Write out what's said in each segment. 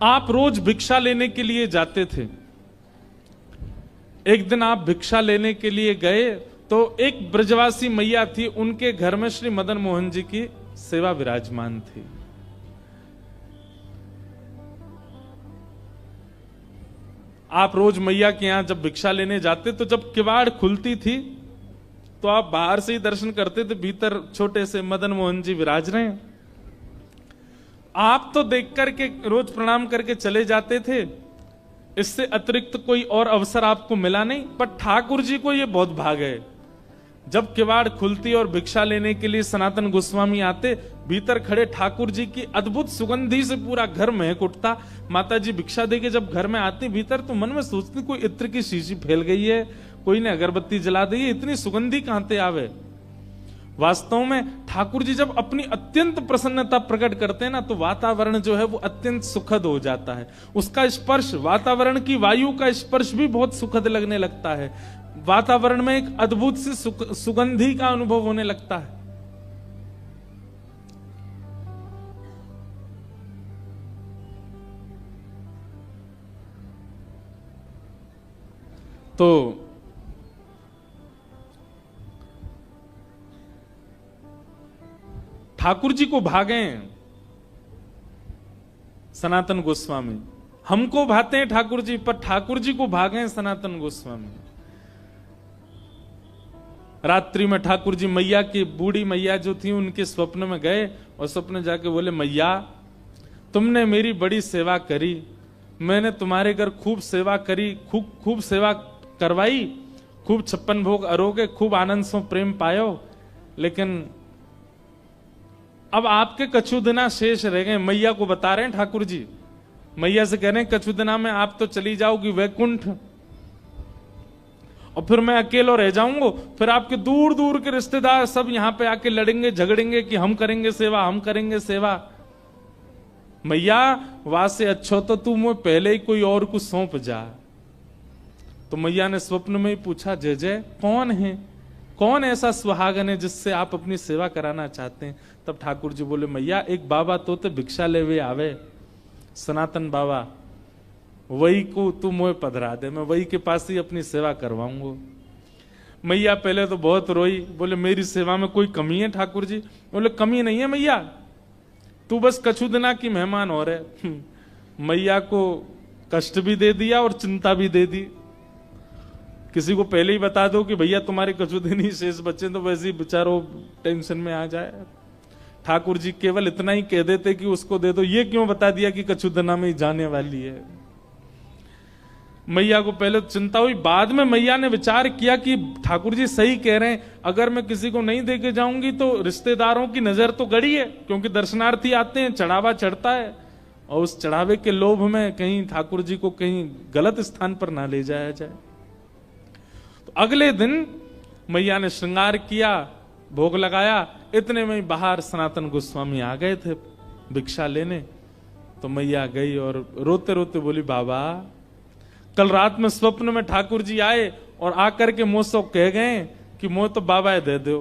आप रोज भिक्षा लेने के लिए जाते थे। एक दिन आप भिक्षा लेने के लिए गए तो एक ब्रजवासी मैया थी, उनके घर में श्री मदन मोहन जी की सेवा विराजमान थी। आप रोज मैया के यहां जब भिक्षा लेने जाते तो जब किवाड़ खुलती थी तो आप बाहर से ही दर्शन करते थे, भीतर छोटे से मदन मोहन जी विराज रहे हैं। आप तो देख करके रोज प्रणाम करके चले जाते थे, इससे अतिरिक्त कोई और अवसर आपको मिला नहीं। पर ठाकुर जी को यह बहुत भाग है, जब किवाड़ खुलती और भिक्षा लेने के लिए सनातन गोस्वामी आते, भीतर खड़े ठाकुर जी की अद्भुत सुगंधी से पूरा घर महक उठता। माता जी भिक्षा देके जब घर में आती भीतर तो मन में सोचती कोई इत्र की शीशी फैल गई है, कोई ने अगरबत्ती जला दी है, इतनी सुगंधी कहां से आवे। वास्तव में ठाकुर जी जब अपनी अत्यंत प्रसन्नता प्रकट करते हैं ना तो वातावरण जो है वो अत्यंत सुखद हो जाता है। उसका स्पर्श, वातावरण की वायु का स्पर्श भी बहुत सुखद लगने लगता है। वातावरण में एक अद्भुत सी सुगंधी का अनुभव होने लगता है। तो ठाकुर जी को भागे सनातन गोस्वामी, हमको भाते हैं ठाकुर जी, पर ठाकुर जी को भागे सनातन गोस्वामी। रात्रि में ठाकुर जी मैया की, बूढ़ी मैया जो थी उनके स्वप्न में गए और स्वप्न जाके बोले, मैया तुमने मेरी बड़ी सेवा करी, मैंने तुम्हारे घर खूब सेवा करी, खूब सेवा करवाई, खूब 56 भोग अरोगे, खूब आनंद सो प्रेम पायो, लेकिन अब आपके कछु दिना शेष रह गए। मैया को बता रहे हैं ठाकुर जी, मैया से कह रहे हैं कछु दिना में आप तो चली जाओगी वैकुंठ और फिर मैं अकेला रह जाऊंगा। फिर आपके दूर दूर के रिश्तेदार सब यहां पे आके लड़ेंगे झगड़ेंगे कि हम करेंगे सेवा, हम करेंगे सेवा। मैया वहां से अच्छा तो तू मुझे पहले ही कोई और को सौंप जा। तो मैया ने स्वप्न में ही पूछा, जय जय कौन है, कौन ऐसा सुहागन है जिससे आप अपनी सेवा कराना चाहते हैं। तब ठाकुर जी बोले, मैया एक बाबा तो भिक्षा ले वे आवे, सनातन बाबा, वही को तू मुझे पधरा दे, मैं वही के पास ही अपनी सेवा करवाऊंगा। मैया पहले तो बहुत रोई, बोले मेरी सेवा में कोई कमी है ठाकुर जी? बोले कमी नहीं है मैया, तू बस कछु दिना की मेहमान हो रहे। मैया को कष्ट भी दे दिया और चिंता भी दे दी। किसी को पहले ही बता दो कि भैया तुम्हारे कछु दिन ही शेष बच्चे, तो वैसे ही बेचारो टेंशन में आ जाए। ठाकुर जी केवल इतना ही कह देते कि उसको दे दो, ये क्यों बता दिया कि कछु दिना में ही जाने वाली है। मैया को पहले चिंता हुई, बाद में मैया ने विचार किया कि ठाकुर जी सही कह रहे हैं, अगर मैं किसी को नहीं देके जाऊंगी तो रिश्तेदारों की नजर तो गड़ी है, क्योंकि दर्शनार्थी आते हैं, चढ़ावा चढ़ता है, और उस चढ़ावे के लोभ में कहीं ठाकुर जी को कहीं गलत स्थान पर ना ले जाया जाए। तो अगले दिन मैया ने श्रृंगार किया, भोग लगाया, इतने में बाहर सनातन गोस्वामी आ गए थे भिक्षा लेने। तो मैया गई और रोते रोते बोली, बाबा कल रात में स्वप्न में ठाकुर जी आए और आकर के मुझसे कह गए कि मुझे तो बाबा दे दो,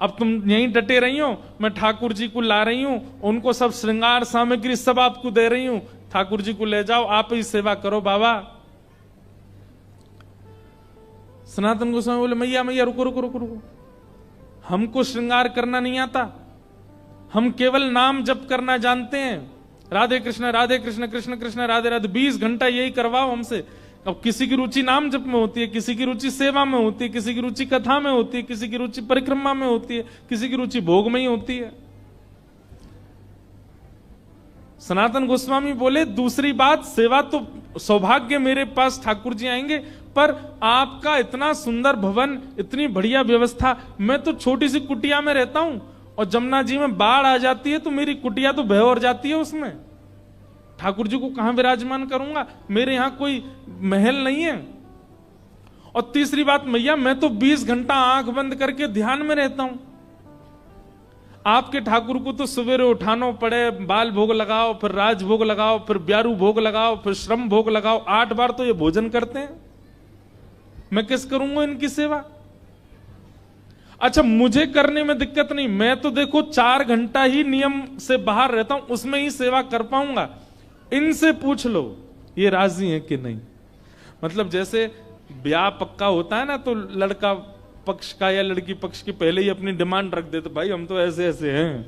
अब तुम यहीं डटे रही हो, मैं ठाकुर जी को ला रही हूं, उनको सब श्रृंगार सामग्री सब आपको दे रही हूं, ठाकुर जी को ले जाओ, आप ही सेवा करो बाबा। सनातन गोस्वामी बोले, मैया मैया रुको रुको रुको रुको, हमको श्रृंगार करना नहीं आता, हम केवल नाम जप करना जानते हैं, राधे कृष्ण कृष्ण कृष्ण राधे राधे, 20 घंटा यही करवाओ हमसे। अब किसी की रुचि नाम जप में होती है, किसी की रुचि सेवा में होती है, किसी की रुचि कथा में होती है, किसी की रुचि परिक्रमा में होती है, किसी की रुचि भोग में ही होती है। सनातन गोस्वामी बोले, दूसरी बात, सेवा तो सौभाग्य मेरे पास ठाकुर जी आएंगे, पर आपका इतना सुंदर भवन, इतनी बढ़िया व्यवस्था, मैं तो छोटी सी कुटिया में रहता हूं और जमुना जी में बाढ़ आ जाती है तो मेरी कुटिया तो बह और जाती है, उसमें ठाकुर जी को कहां विराजमान करूंगा, मेरे यहां कोई महल नहीं है। और तीसरी बात, मैया मैं तो 20 घंटा आंख बंद करके ध्यान में रहता हूं, आपके ठाकुर को तो सवेरे उठाना पड़े, बाल भोग लगाओ, फिर राज भोग लगाओ, फिर ब्यारू भोग लगाओ, फिर श्रम भोग लगाओ, 8 बार तो ये भोजन करते हैं, मैं किस करूंगा इनकी सेवा? अच्छा मुझे करने में दिक्कत नहीं, मैं तो देखो 4 घंटा ही नियम से बाहर रहता हूं, उसमें ही सेवा कर पाऊंगा, इनसे पूछ लो ये राजी है कि नहीं। मतलब जैसे ब्याह पक्का होता है ना, तो लड़का पक्ष का या लड़की पक्ष की पहले ही अपनी डिमांड रख देते, भाई हम तो ऐसे ऐसे हैं,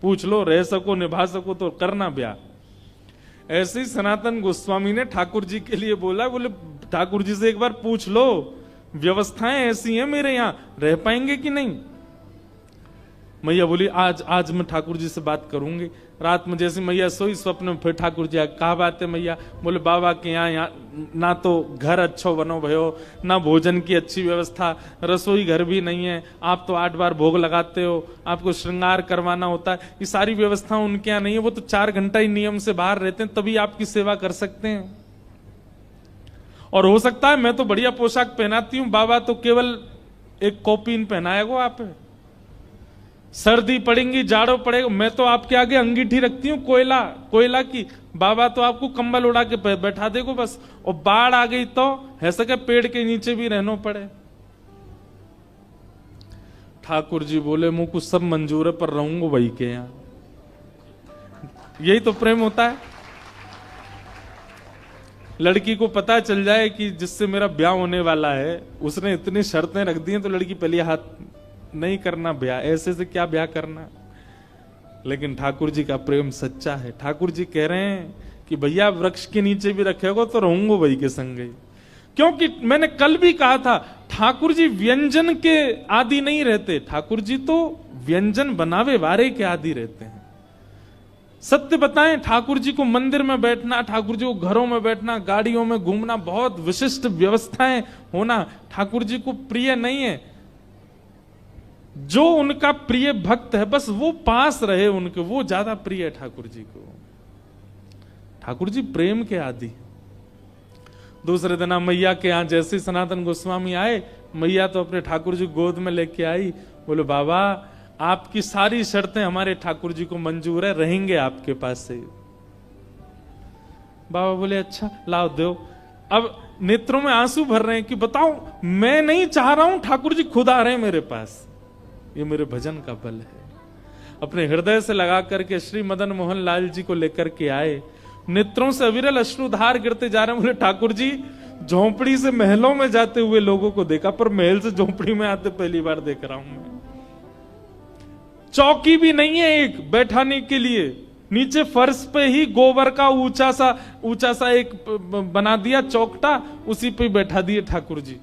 पूछ लो, रह सको निभा सको तो करना ब्याह। ऐसे ही सनातन गोस्वामी ने ठाकुर जी के लिए बोला, बोले ठाकुर जी से एक बार पूछ लो, व्यवस्थाएं ऐसी हैं मेरे यहां, रह पाएंगे कि नहीं। मैया बोली आज मैं ठाकुर जी से बात करूंगी। रात में जैसे मैया सोई, स्वप्न में फिर ठाकुर जी कहा बात है मैया। बोले बाबा के यहाँ ना तो घर अच्छो बनो भयो, ना भोजन की अच्छी व्यवस्था, रसोई घर भी नहीं है, आप तो 8 बार भोग लगाते हो, आपको श्रृंगार करवाना होता है, ये सारी व्यवस्था उनके यहाँ नहीं है। वो तो 4 घंटा ही नियम से बाहर रहते हैं, तभी आपकी सेवा कर सकते हैं। और हो सकता है मैं तो बढ़िया पोशाक पहनाती हूँ, बाबा तो केवल एक कॉपीन पहनाएगा आप, सर्दी पड़ेगी जाड़ो पड़ेगा, मैं तो आपके आगे अंगीठी रखती हूँ कोयला की, बाबा तो आपको कंबल उड़ा के बैठा देगो बस। और बाढ़ आ गई तो है सके पेड़ के नीचे भी रहना पड़े। ठाकुर जी बोले मुझको सब मंजूर है, पर रहूंगा वही के यहाँ। यही तो प्रेम होता है। लड़की को पता चल जाए कि जिससे मेरा ब्याह होने वाला है उसने इतनी शर्तें रख दी हैं, तो लड़की पहले हाथ नहीं करना ब्याह, ऐसे से क्या ब्याह करना। लेकिन ठाकुर जी का प्रेम सच्चा है। ठाकुर जी कह रहे हैं कि भैया वृक्ष के नीचे भी रखेगो तो रहूंगा वही के संग ही। क्योंकि मैंने कल भी कहा था, ठाकुर जी व्यंजन के आदि नहीं रहते, ठाकुर जी तो व्यंजन बनावे वारे के आदि रहते हैं। सत्य बताएं, ठाकुर जी को मंदिर में बैठना, ठाकुर जी को घरों में बैठना, गाड़ियों में घूमना, बहुत विशिष्ट व्यवस्थाएं होना ठाकुर जी को प्रिय नहीं है। जो उनका प्रिय भक्त है बस वो पास रहे उनके, वो ज्यादा प्रिय है ठाकुर जी को। ठाकुर जी प्रेम के आदि। दूसरे दिन मैया के यहां जैसे सनातन गोस्वामी आए, मैया तो अपने ठाकुर जी गोद में लेके आई। बोले बाबा आपकी सारी शर्तें हमारे ठाकुर जी को मंजूर है, रहेंगे आपके पास से। बाबा बोले अच्छा लाओ दो। अब नेत्रों में आंसू भर रहे हैं कि बताओ मैं नहीं चाह रहा हूं, ठाकुर जी खुद आ रहे हैं मेरे पास। ये मेरे भजन का बल है। अपने हृदय से लगा करके श्री मदन मोहन लाल जी को लेकर के आए, नेत्रों से अविरल अश्रुधार गिरते जा रहे हैं। बोले ठाकुर जी झोंपड़ी से महलों में जाते हुए लोगों को देखा, पर महल से झोंपड़ी में आते पहली बार देख रहा हूं मैं। चौकी भी नहीं है एक बैठाने के लिए, नीचे फर्श पे ही गोबर का ऊंचा सा एक बना दिया चौकटा, उसी पे बैठा दिए ठाकुर जी।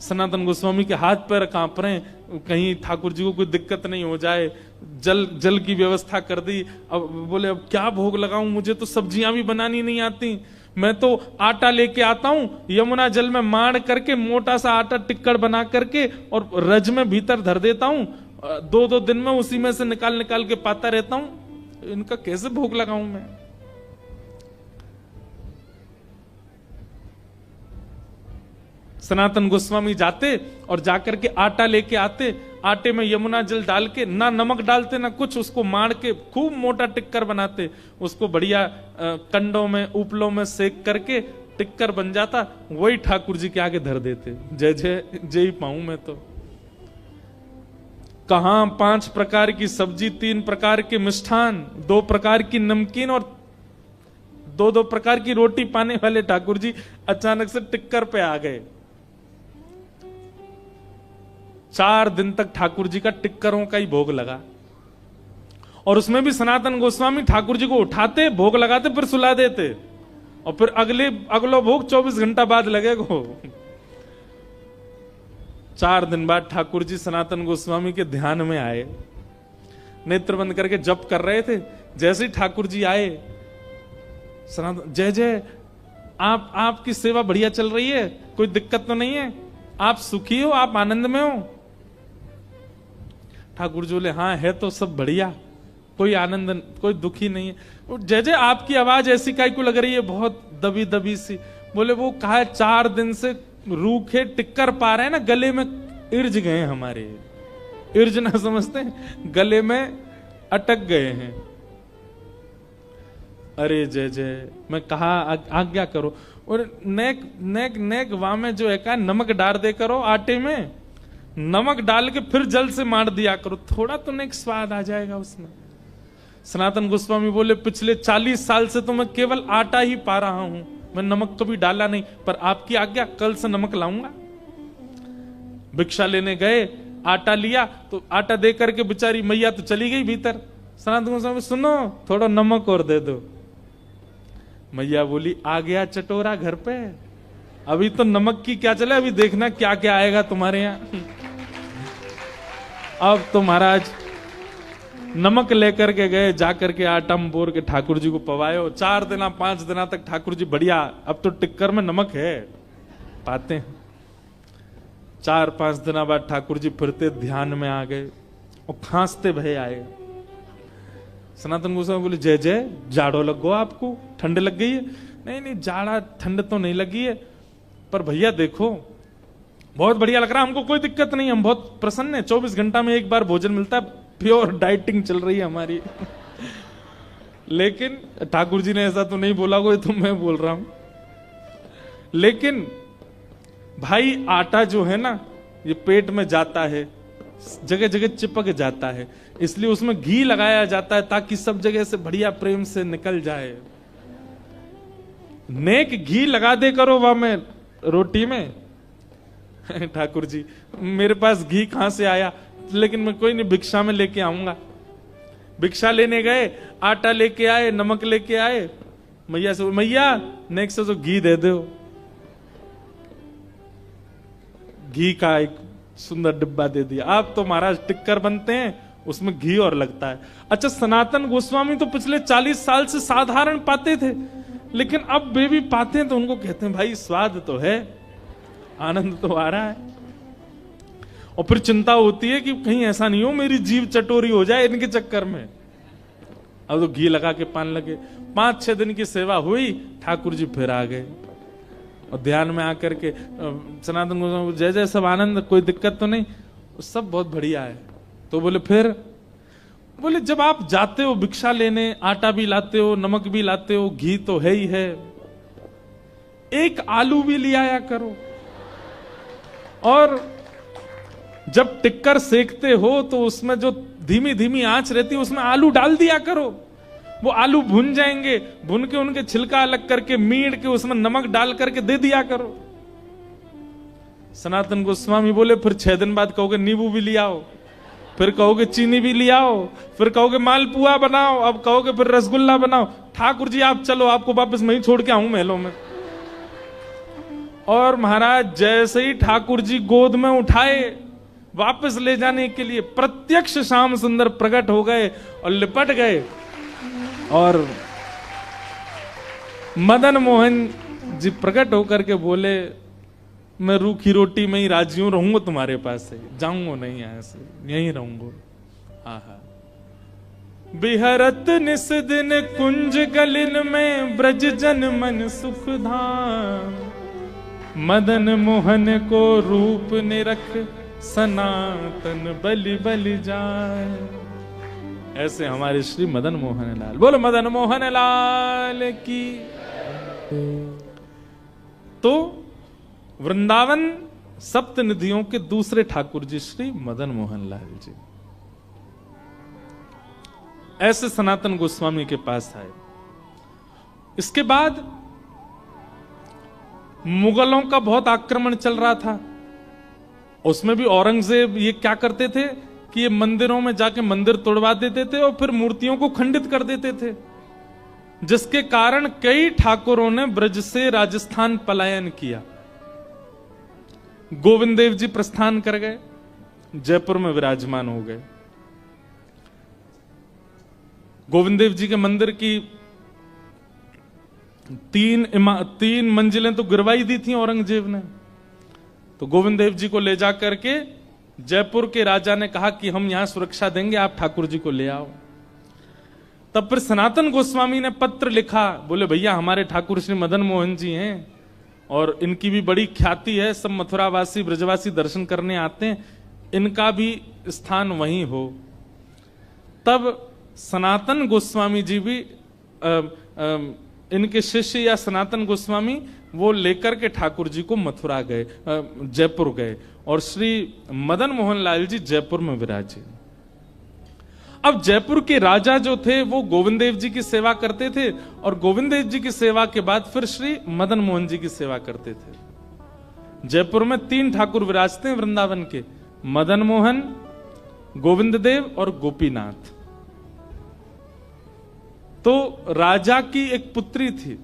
सनातन गोस्वामी के हाथ पैर कांप रहे हैं, कहीं ठाकुर जी को कोई दिक्कत नहीं हो जाए। जल की व्यवस्था कर दी। अब बोले अब क्या भोग लगाऊं, मुझे तो सब्जियां भी बनानी नहीं आती, मैं तो आटा लेके आता हूं, यमुना जल में माड़ करके मोटा सा आटा टिक्कड़ बना करके और रज में भीतर धर देता हूं, 2-2 दिन में उसी में से निकाल के पाता रहता हूं। इनका कैसे भोग लगाऊं मैं। सनातन गोस्वामी जाते और जाकर के आटा लेके आते, आटे में यमुना जल डाल के, ना नमक डालते ना कुछ, उसको मार के खूब मोटा टिक्कर बनाते, उसको बढ़िया कंडों में उपलों में सेक करके टिक्कर बन जाता, वही ठाकुर जी के आगे धर देते। जय जय जय ही पाऊं मैं तो। कहां 5 प्रकार की सब्जी, 3 प्रकार के मिष्ठान, 2 प्रकार की नमकीन और 2-2 प्रकार की रोटी पाने वाले ठाकुर जी अचानक से टिक्कर पे आ गए। 4 दिन तक ठाकुर जी का टिक्करों का ही भोग लगा। और उसमें भी सनातन गोस्वामी ठाकुर जी को उठाते, भोग लगाते, फिर सुला देते, और फिर अगलो भोग 24 घंटा बाद लगेगा। 4 दिन बाद ठाकुर जी सनातन गोस्वामी के ध्यान में आए, नेत्र बंद करके जप कर रहे थे। जैसे ही ठाकुर जी आए, सनातन जय जय, आपकी सेवा बढ़िया चल रही है, कोई दिक्कत तो नहीं है, आप सुखी हो, आप आनंद में हो। ठाकुर जी बोले हाँ है तो सब बढ़िया, कोई आनंद कोई दुखी नहीं है। जय जय आपकी आवाज ऐसी काहे को लग रही है, बहुत दबी दबी सी। बोले वो कहा 4 दिन से रूखे टिक्कर पा रहे हैं ना, गले में इर्ज गए हमारे, इर्ज ना समझते हैं, गले में अटक गए हैं। अरे जय जय, मैं कहा आज्ञा करो। और नेक वाह में जो है का नमक डाल दे करो, आटे में नमक डाल के फिर जल से मार दिया करो, थोड़ा तो नेक स्वाद आ जाएगा उसमें। सनातन गोस्वामी बोले पिछले 40 साल से तो मैं केवल आटा ही पा रहा हूं, मैं नमक कभी डाला नहीं, पर आपकी आज्ञा, कल से नमक लाऊंगा। भिक्षा लेने गए, आटा लिया तो आटा दे करके बेचारी मैया तो चली गई भीतर। सनातन गोस्वामी सुनो थोड़ा नमक और दे दो। मैया बोली आ गया चटोरा घर पे, अभी तो नमक की क्या चले, अभी देखना क्या क्या आएगा तुम्हारे यहां। अब तो महाराज नमक लेकर के गए, जाकर के आटा बोर के ठाकुर जी को पवायो। 4 दिन 5 दिन तक ठाकुर जी बढ़िया, अब तो टिक्कर में नमक है, पाते हैं। 4-5 दिन बाद ठाकुर जी फिरते ध्यान में आ गए और खांसते भय आए। सनातन गोस्वामी बोले जय जय, जाड़ो लग गो आपको, ठंड लग गई है? नहीं नहीं जाड़ा ठंड तो नहीं लगी है, पर भैया देखो बहुत बढ़िया लग रहा है, हमको कोई दिक्कत नहीं, हम बहुत प्रसन्न है, 24 घंटा में एक बार भोजन मिलता है, प्योर डाइटिंग चल रही है हमारी। लेकिन ठाकुर जी ने ऐसा तो नहीं बोला, कोई तो मैं बोल रहा हूं। लेकिन भाई आटा जो है ना ये पेट में जाता है, जगह जगह चिपक जाता है, इसलिए उसमें घी लगाया जाता है ताकि सब जगह से बढ़िया प्रेम से निकल जाए। नेक घी लगा दे करो वहां में रोटी में। ठाकुर जी मेरे पास घी कहां से आया, लेकिन मैं कोई नहीं भिक्षा में लेके आऊंगा। भिक्षा लेने गए, आटा लेके आए, नमक लेके आए, मैया से मैया नेक्स्ट से जो घी दे दो। घी का एक सुंदर डिब्बा दे दिया। आप तो महाराज टिक्कर बनते हैं, उसमें घी और लगता है। अच्छा सनातन गोस्वामी तो पिछले 40 साल से साधारण पाते थे, लेकिन अब वे भी पाते हैं तो उनको कहते हैं भाई स्वाद तो है, आनंद तो आ रहा है। और फिर चिंता होती है कि कहीं ऐसा नहीं हो मेरी जीभ चटोरी हो जाए इनके चक्कर में। अब तो घी लगा के पान लगे। 5-6 दिन की सेवा हुई, ठाकुर जी फिर आ गए और ध्यान में आकर के सनातन गोस्वामी जय जय, सब आनंद, कोई दिक्कत तो नहीं, सब बहुत बढ़िया है। तो बोले फिर, बोले जब आप जाते हो भिक्षा लेने, आटा भी लाते हो, नमक भी लाते हो, घी तो है ही है, एक आलू भी ले आया करो। और जब टिक्कर सेकते हो तो उसमें जो धीमी धीमी आंच रहती है उसमें आलू डाल दिया करो, वो आलू भुन जाएंगे, भुन के उनके छिलका अलग करके मीड़ के उसमें नमक डाल करके दे दिया करो। सनातन गोस्वामी बोले फिर 6 दिन बाद कहोगे नींबू भी ले आओ, फिर कहोगे चीनी भी ले आओ, फिर कहोगे मालपुआ बनाओ, अब कहोगे फिर रसगुल्ला बनाओ। ठाकुर जी आप चलो, आपको वापस मैं ही छोड़ के आऊं महलों में। और महाराज जैसे ही ठाकुर जी गोद में उठाए वापस ले जाने के लिए, प्रत्यक्ष श्याम सुंदर प्रकट हो गए और लिपट गए। और मदन मोहन जी प्रकट होकर के बोले मैं रूखी रोटी में ही राजी हूं, रहूंगा तुम्हारे पास से, जाऊंगा नहीं ऐसे, यहीं रहूंगा। आहा बिहरत निस दिन कुंज गलिन में, ब्रज जन मन सुख धाम, मदन मोहन को रूप निरख, सनातन बलि बलि जाए। ऐसे हमारे श्री मदन मोहन लाल, बोलो मदन मोहन लाल की। तो वृंदावन सप्त निधियों के दूसरे ठाकुर जी श्री मदन मोहन लाल जी ऐसे सनातन गोस्वामी के पास आए। इसके बाद मुगलों का बहुत आक्रमण चल रहा था, उसमें भी औरंगजेब ये क्या करते थे कि ये मंदिरों में जाके मंदिर तोड़वा देते थे और फिर मूर्तियों को खंडित कर देते थे, जिसके कारण कई ठाकुरों ने ब्रज से राजस्थान पलायन किया। गोविंद देव जी प्रस्थान कर गए, जयपुर में विराजमान हो गए। गोविंद देव जी के मंदिर की 3 मंजिलें तो गिरवाई दी थी औरंगजेब ने। तो गोविंद देव जी को ले जा करके जयपुर के राजा ने कहा कि हम यहां सुरक्षा देंगे, आप ठाकुर जी को ले आओ। तब फिर सनातन गोस्वामी ने पत्र लिखा, बोले भैया हमारे ठाकुर श्री मदन मोहन जी हैं और इनकी भी बड़ी ख्याति है, सब मथुरावासी ब्रजवासी दर्शन करने आते हैं, इनका भी स्थान वहीं हो। तब सनातन गोस्वामी जी भी इनके शिष्य या सनातन गोस्वामी वो लेकर के ठाकुर जी को मथुरा गए, जयपुर गए और श्री मदन मोहन लाल जी जयपुर में विराजे। अब जयपुर के राजा जो थे वो गोविंद देव जी की सेवा करते थे और गोविंद देव जी की सेवा के बाद फिर श्री मदन मोहन जी की सेवा करते थे। जयपुर में 3 ठाकुर विराजते हैं वृंदावन के, मदन मोहन, गोविंद देव और गोपीनाथ। तो राजा की एक पुत्री थी,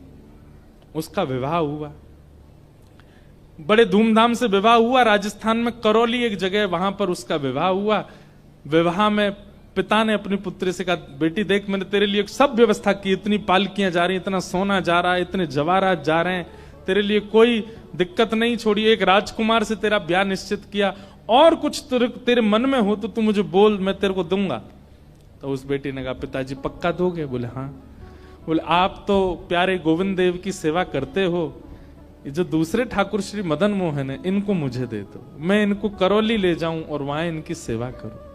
उसका विवाह हुआ, बड़े धूमधाम से विवाह हुआ। राजस्थान में करौली एक जगह, वहां पर उसका विवाह हुआ। विवाह में पिता ने अपनी पुत्री से कहा, बेटी देख मैंने तेरे लिए सब व्यवस्था की, इतनी पालकियां जा रही, इतना सोना जा रहा है, इतने जवाहरात जा रहे हैं, तेरे लिए कोई दिक्कत नहीं छोड़ी। एक राजकुमार से तेरा ब्याह निश्चित किया, और कुछ तेरे मन में हो तो तू मुझे बोल, मैं तेरे को दूंगा। तो उस बेटी ने कहा, पिताजी पक्का दोगे? बोले हाँ। बोले आप तो प्यारे गोविंद देव की सेवा करते हो, ये जो दूसरे ठाकुर श्री मदन मोहन है इनको मुझे दे दो, मैं इनको करौली ले जाऊं और वहां इनकी सेवा करूं।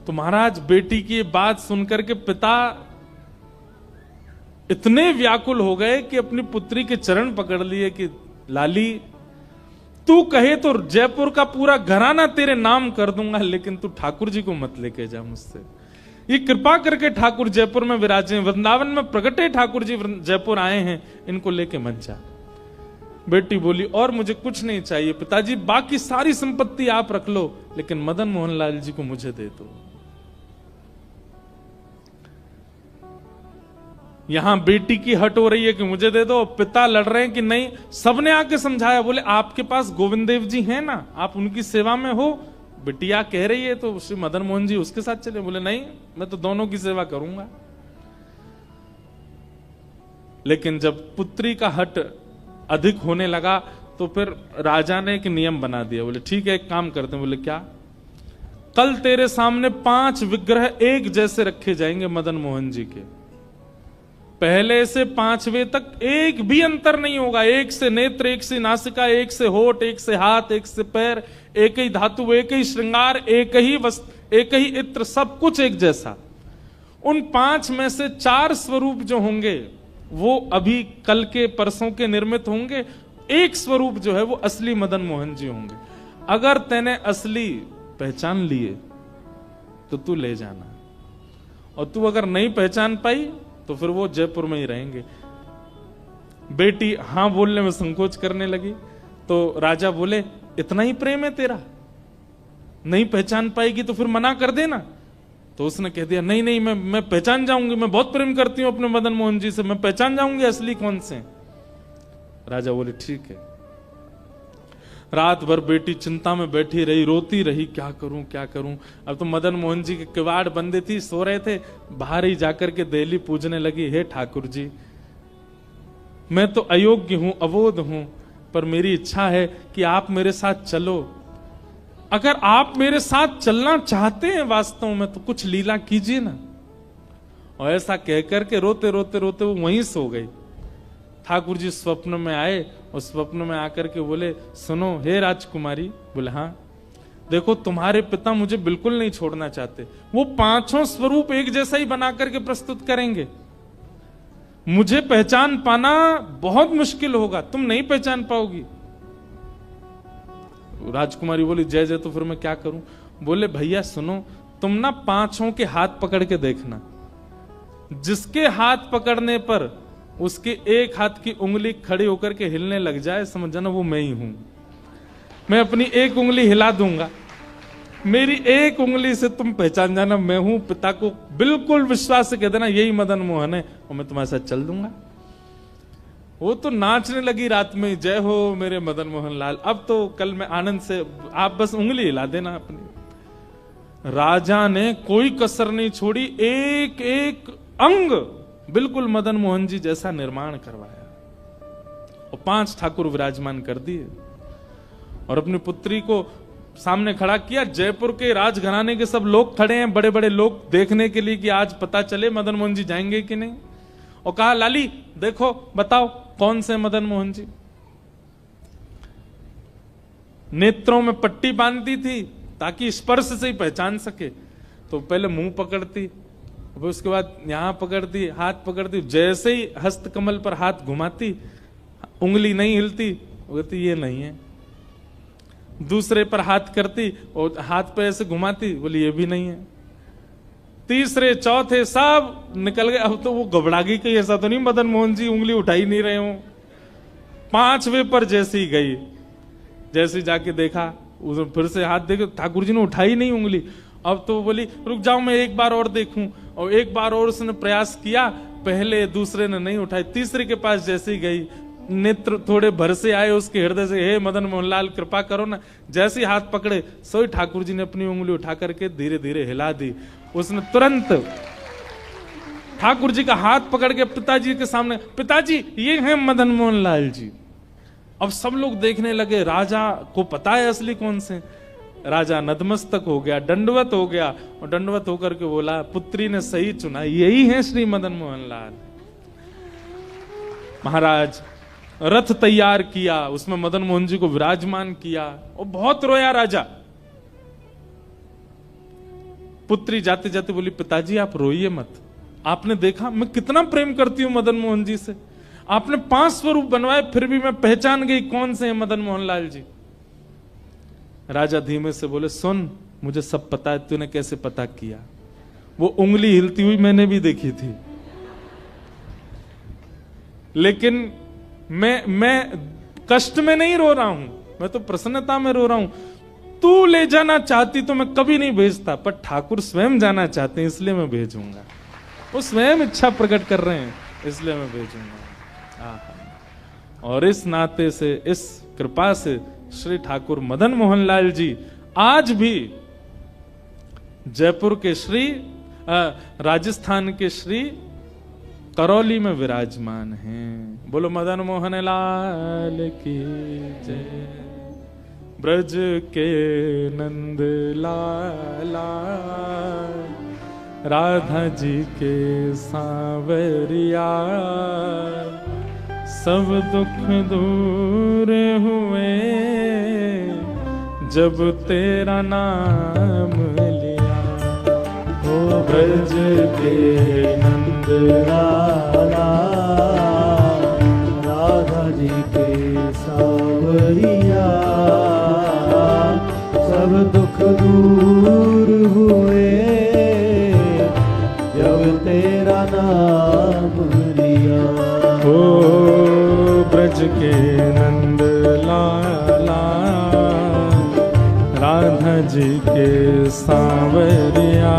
तो महाराज बेटी की बात सुनकर के पिता इतने व्याकुल हो गए कि अपनी पुत्री के चरण पकड़ लिए कि लाली तू कहे तो जयपुर का पूरा घराना तेरे नाम कर दूंगा, लेकिन तू ठाकुर जी को मत लेके जा मुझसे। ये कृपा करके ठाकुर जयपुर में विराजे, वृंदावन में प्रगटे ठाकुर जी जयपुर आए हैं, इनको लेके मत जा। बेटी बोली और मुझे कुछ नहीं चाहिए पिताजी, बाकी सारी संपत्ति आप रख लो, लेकिन मदन मोहन लाल जी को मुझे दे दो। यहां बेटी की हट हो रही है कि मुझे दे दो, पिता लड़ रहे हैं कि नहीं। सबने आके समझाया, बोले आपके पास गोविंद देव जी हैं ना, आप उनकी सेवा में हो, बिटिया कह रही है तो श्री मदन मोहन जी उसके साथ चले। बोले नहीं, मैं तो दोनों की सेवा करूंगा। लेकिन जब पुत्री का हट अधिक होने लगा तो फिर राजा ने एक नियम बना दिया। बोले ठीक है, एक काम करते हैं। बोले क्या? कल तेरे सामने 5 विग्रह एक जैसे रखे जाएंगे मदन मोहन जी के, पहले से 5वें तक एक भी अंतर नहीं होगा। एक से नेत्र, एक से नासिका, एक से होठ, एक से हाथ, एक से पैर, एक ही धातु, एक ही श्रृंगार, एक ही वस्त्र, एक ही इत्र, सब कुछ एक जैसा। उन 5 में से 4 स्वरूप जो होंगे वो अभी कल के परसों के निर्मित होंगे, एक स्वरूप जो है वो असली मदन मोहन जी होंगे। अगर तैने असली पहचान लिए तो तू ले जाना, और तू अगर नहीं पहचान पाई तो फिर वो जयपुर में ही रहेंगे। बेटी हां बोलने में संकोच करने लगी तो राजा बोले, इतना ही प्रेम है तेरा, नहीं पहचान पाएगी तो फिर मना कर देना। तो उसने कह दिया, नहीं नहीं, मैं पहचान जाऊंगी, मैं बहुत प्रेम करती हूं अपने मदन मोहन जी से, मैं पहचान जाऊंगी असली कौन से। राजा बोले ठीक है। रात भर बेटी चिंता में बैठी रही, रोती रही, क्या करूं क्या करूं। अब तो मदन मोहन जी के किवाड़ बंदे थी, सो रहे थे, बाहर ही जाकर के देली पूजने लगी, हे ठाकुर जी मैं तो अयोग्य हूं, अबोध हूं, पर मेरी इच्छा है कि आप मेरे साथ चलो। अगर आप मेरे साथ चलना चाहते हैं वास्तव में तो कुछ लीला कीजिए ना। और ऐसा कहकर के रोते रोते रोते वो वहीं सो गई। ठाकुर जी स्वप्न में आए और स्वप्न में आकर के बोले, सुनो हे राजकुमारी। बोले हाँ। देखो तुम्हारे पिता मुझे बिल्कुल नहीं छोड़ना चाहते, वो 5 स्वरूप एक जैसा ही बना करके प्रस्तुत करेंगे, मुझे पहचान पाना बहुत मुश्किल होगा, तुम नहीं पहचान पाओगी। राजकुमारी बोली, जय जय, तो फिर मैं क्या करूं? बोले भैया सुनो, तुम ना 5 के हाथ पकड़ के देखना, जिसके हाथ पकड़ने पर उसके एक हाथ की उंगली खड़ी होकर के हिलने लग जाए, समझ जाना वो मैं ही हूं। मैं अपनी एक उंगली हिला दूंगा, मेरी एक उंगली से तुम पहचान जाना मैं हूं। पिता को बिल्कुल विश्वास से कह देना यही मदन मोहन है, और मैं तुम्हारे साथ चल दूंगा। वो तो नाचने लगी रात में, जय हो मेरे मदन मोहन लाल, अब तो कल मैं आनंद से, आप बस उंगली हिला देना अपनी। राजा ने कोई कसर नहीं छोड़ी, एक एक अंग बिल्कुल मदन मोहन जी जैसा निर्माण करवाया और 5 ठाकुर विराजमान कर दिए और अपनी पुत्री को सामने खड़ा किया। जयपुर के राजघराने के सब लोग खड़े हैं, बड़े बड़े लोग, देखने के लिए कि आज पता चले मदन मोहन जी जाएंगे कि नहीं। और कहा, लाली देखो बताओ कौन से मदन मोहन जी। नेत्रों में पट्टी बांधती थी ताकि स्पर्श से ही पहचान सके, तो पहले मुंह पकड़ती, उसके बाद यहां पकड़ती, हाथ पकड़ती, जैसे ही हस्त कमल पर हाथ घुमाती, उंगली नहीं हिलती, बोलती ये नहीं है। दूसरे पर हाथ करती और हाथ पे ऐसे घुमाती, बोली ये भी नहीं है। तीसरे चौथे सब निकल गए। अब तो वो घबरा गई कि ऐसा तो नहीं मदन मोहन जी उंगली उठा ही नहीं रहे हो। पांचवे पर जैसी गई, जैसी जाके देखा, उसने फिर से हाथ देखे, ठाकुर जी ने उठाई नहीं उंगली। अब तो बोली रुक जाओ मैं एक बार और देखूं, और एक बार और उसने प्रयास किया, पहले दूसरे ने नहीं उठाई। तीसरे के पास जैसी गई, नेत्र थोड़े भर से आए उसके हृदय से, हे मदन मोहनलाल कृपा करो ना। जैसे हाथ पकड़े सोई ठाकुर जी ने अपनी उंगली उठा करके धीरे धीरे हिला दी। उसने तुरंत ठाकुर जी का हाथ पकड़ के पिताजी के सामने, पिताजी ये हैं मदन मोहनलाल जी। अब सब लोग देखने लगे, राजा को पता है असली कौन से। राजा नतमस्तक हो गया, दंडवत हो गया, और दंडवत होकर के बोला पुत्री ने सही चुना, यही है श्री मदन मोहनलाल। महाराज रथ तैयार किया, उसमें मदन मोहन जी को विराजमान किया, और बहुत रोया राजा। पुत्री जाते जाते बोली पिताजी आप रोइए मत, आपने देखा मैं कितना प्रेम करती हूं मदन मोहन जी से। आपने 5 स्वरूप बनवाए, फिर भी मैं पहचान गई कौन से हैं मदन मोहनलाल जी। राजा धीमे से बोले सुन, मुझे सब पता है, तूने कैसे पता किया? वो उंगली हिलती हुई मैंने भी देखी थी, लेकिन मैं कष्ट में नहीं रो रहा हूं, मैं तो प्रसन्नता में रो रहा हूं। तू ले जाना चाहती तो मैं कभी नहीं भेजता, पर ठाकुर स्वयं जाना चाहते हैं इसलिए मैं भेजूंगा। वो स्वयं इच्छा प्रकट कर रहे हैं इसलिए मैं भेजूंगा। और इस नाते से, इस कृपा से श्री ठाकुर मदन मोहनलाल जी आज भी जयपुर के श्री राजस्थान के श्री करौली में विराजमान हैं। बोलो मदन मोहन लाल की जय। ब्रज के नंद लाला, राधा जी के सांवरिया, सब दुख दूर हुए जब तेरा नाम लिया। ओ ब्रज के नंद लाला, राधा जी के सांवरिया, सब दुख दूर हुए जब तेरा नाम लिया। ओ ब्रज के नंद लाला, राधा जी के सांवरिया,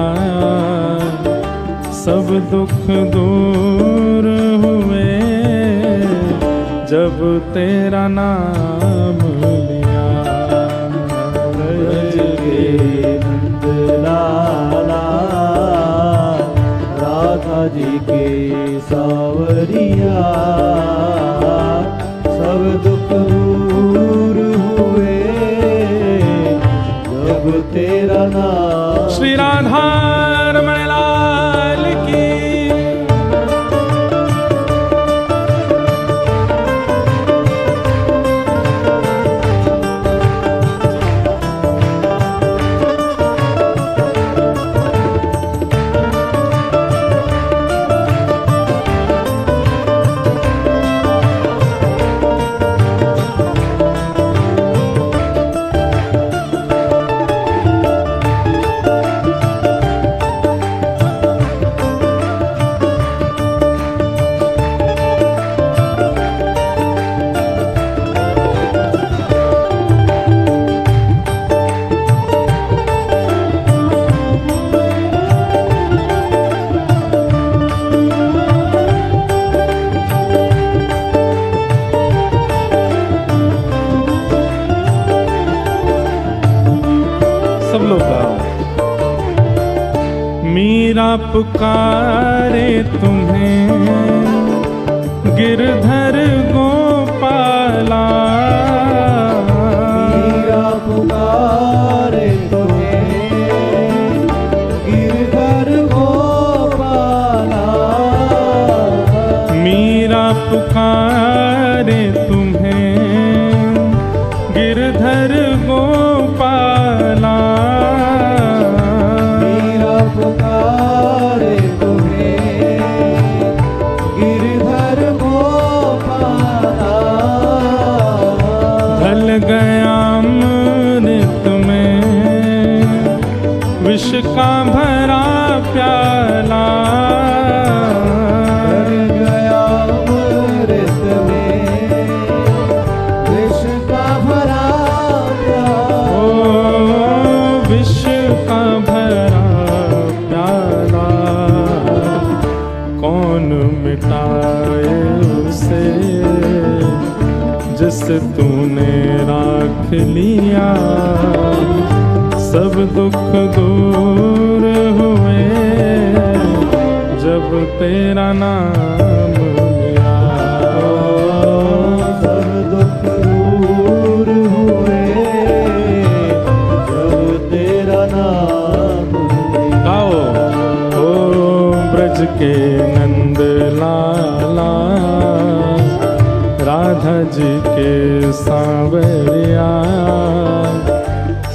सब दुख दूर हुए जब तेरा नाम लिया। ब्रज के नंद लाला, राधा जी के सांवरिया, सब दुख दूर हुए जब तेरा नाम। श्री राधा रमण लाल की। मीरा पुकारे तुम्हें गिरधर गोपाला, मीरा पुकारे तुम्हें गिरधर गोपाला, मीरा पुकारे तुम्हें गिरधर गोपाला, पुकारे तुम्हें गिरधर गोपाला, ढल गया अमृत में विष का भरा प्याला। विष का भरा प्याला, कौन मिटाए उसे जिस तूने राख लिया। सब दुख दूर हुए जब तेरा नाम लिया। सब दुख दूर हुए जब तेरा नाम लिया। गाओ ओ ब्रज के नंद लाला, राधा जी के सांवरिया।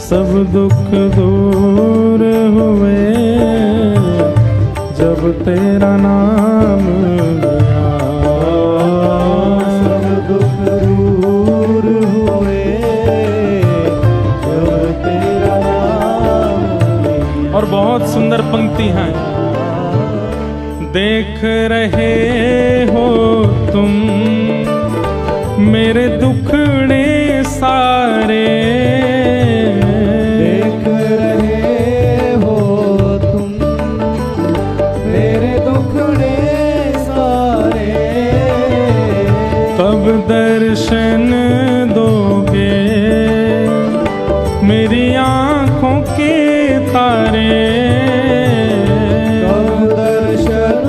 सब दुख दूर हुए जब तेरा नाम लिया। सब दुख दूर हुए जब तेरा नाम लिया। और बहुत सुंदर पंक्ति हैं। देख रहे हो तुम मेरे दुखड़े सारे, देख रहे हो तुम मेरे दुखड़े सारे। तब दर्शन दोगे मेरी आँखों के तारे। कब दर्शन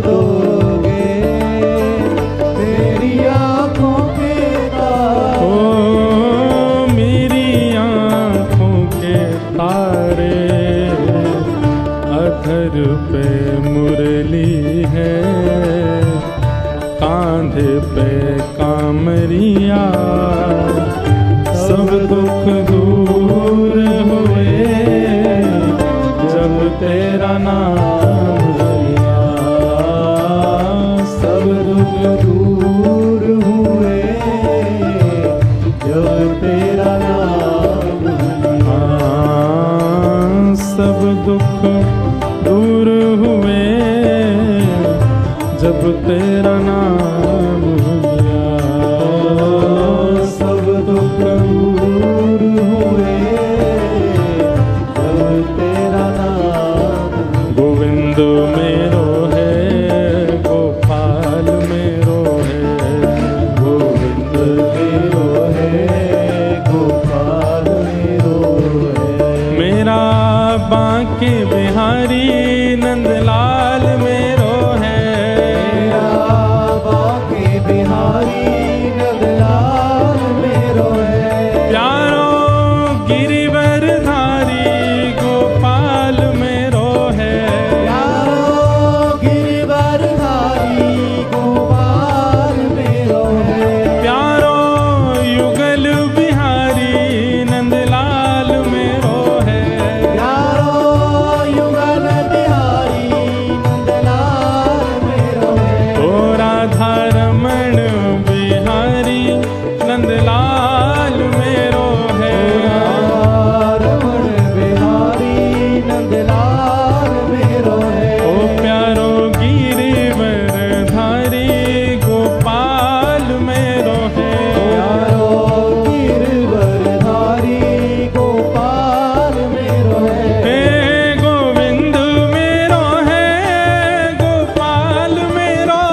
दोगे तेरी आँखों के तारे। ओ मेरी आँखों के तारे। अधर पे मुरली है, कांधे पे कामरिया। सब दुख दूर हुए जब तेरा नाम लिया। सब दुख दूर हुए जब तेरा नाम लिया। सब दुख दूर हुए जब तेरा नाम लिया। सब दुख दूर हुए जब तेरा नाम। गोविंद मेरो है, गोपाल मेरो है। गोविंद मेरो है, गोपाल मेरो है। मेरा बांके बिहारी नंदलाल मेरो है। मेरा बांके बिहारी नंदलाल मेरो है। प्यारो गिरिवर धारी गोपाल मेरो है। प्यारो गिरिवर धारी गोपाल मेरो है। प्यारो युगल बिहारी नंदलाल मेरो है। प्यारो युगल बिहारी नंदलाल मेरो है। ओ राधा रमण बिहारी नंदलाल मेरो है। रमण बिहारी नंदलाल मेरो है। ओ प्यारो गिरिवर धारी गोपाल मेरो है। प्यारो गिरिवर धारी गोपाल मेरो है। हे गोविंद मेरो है, गोपाल मेरो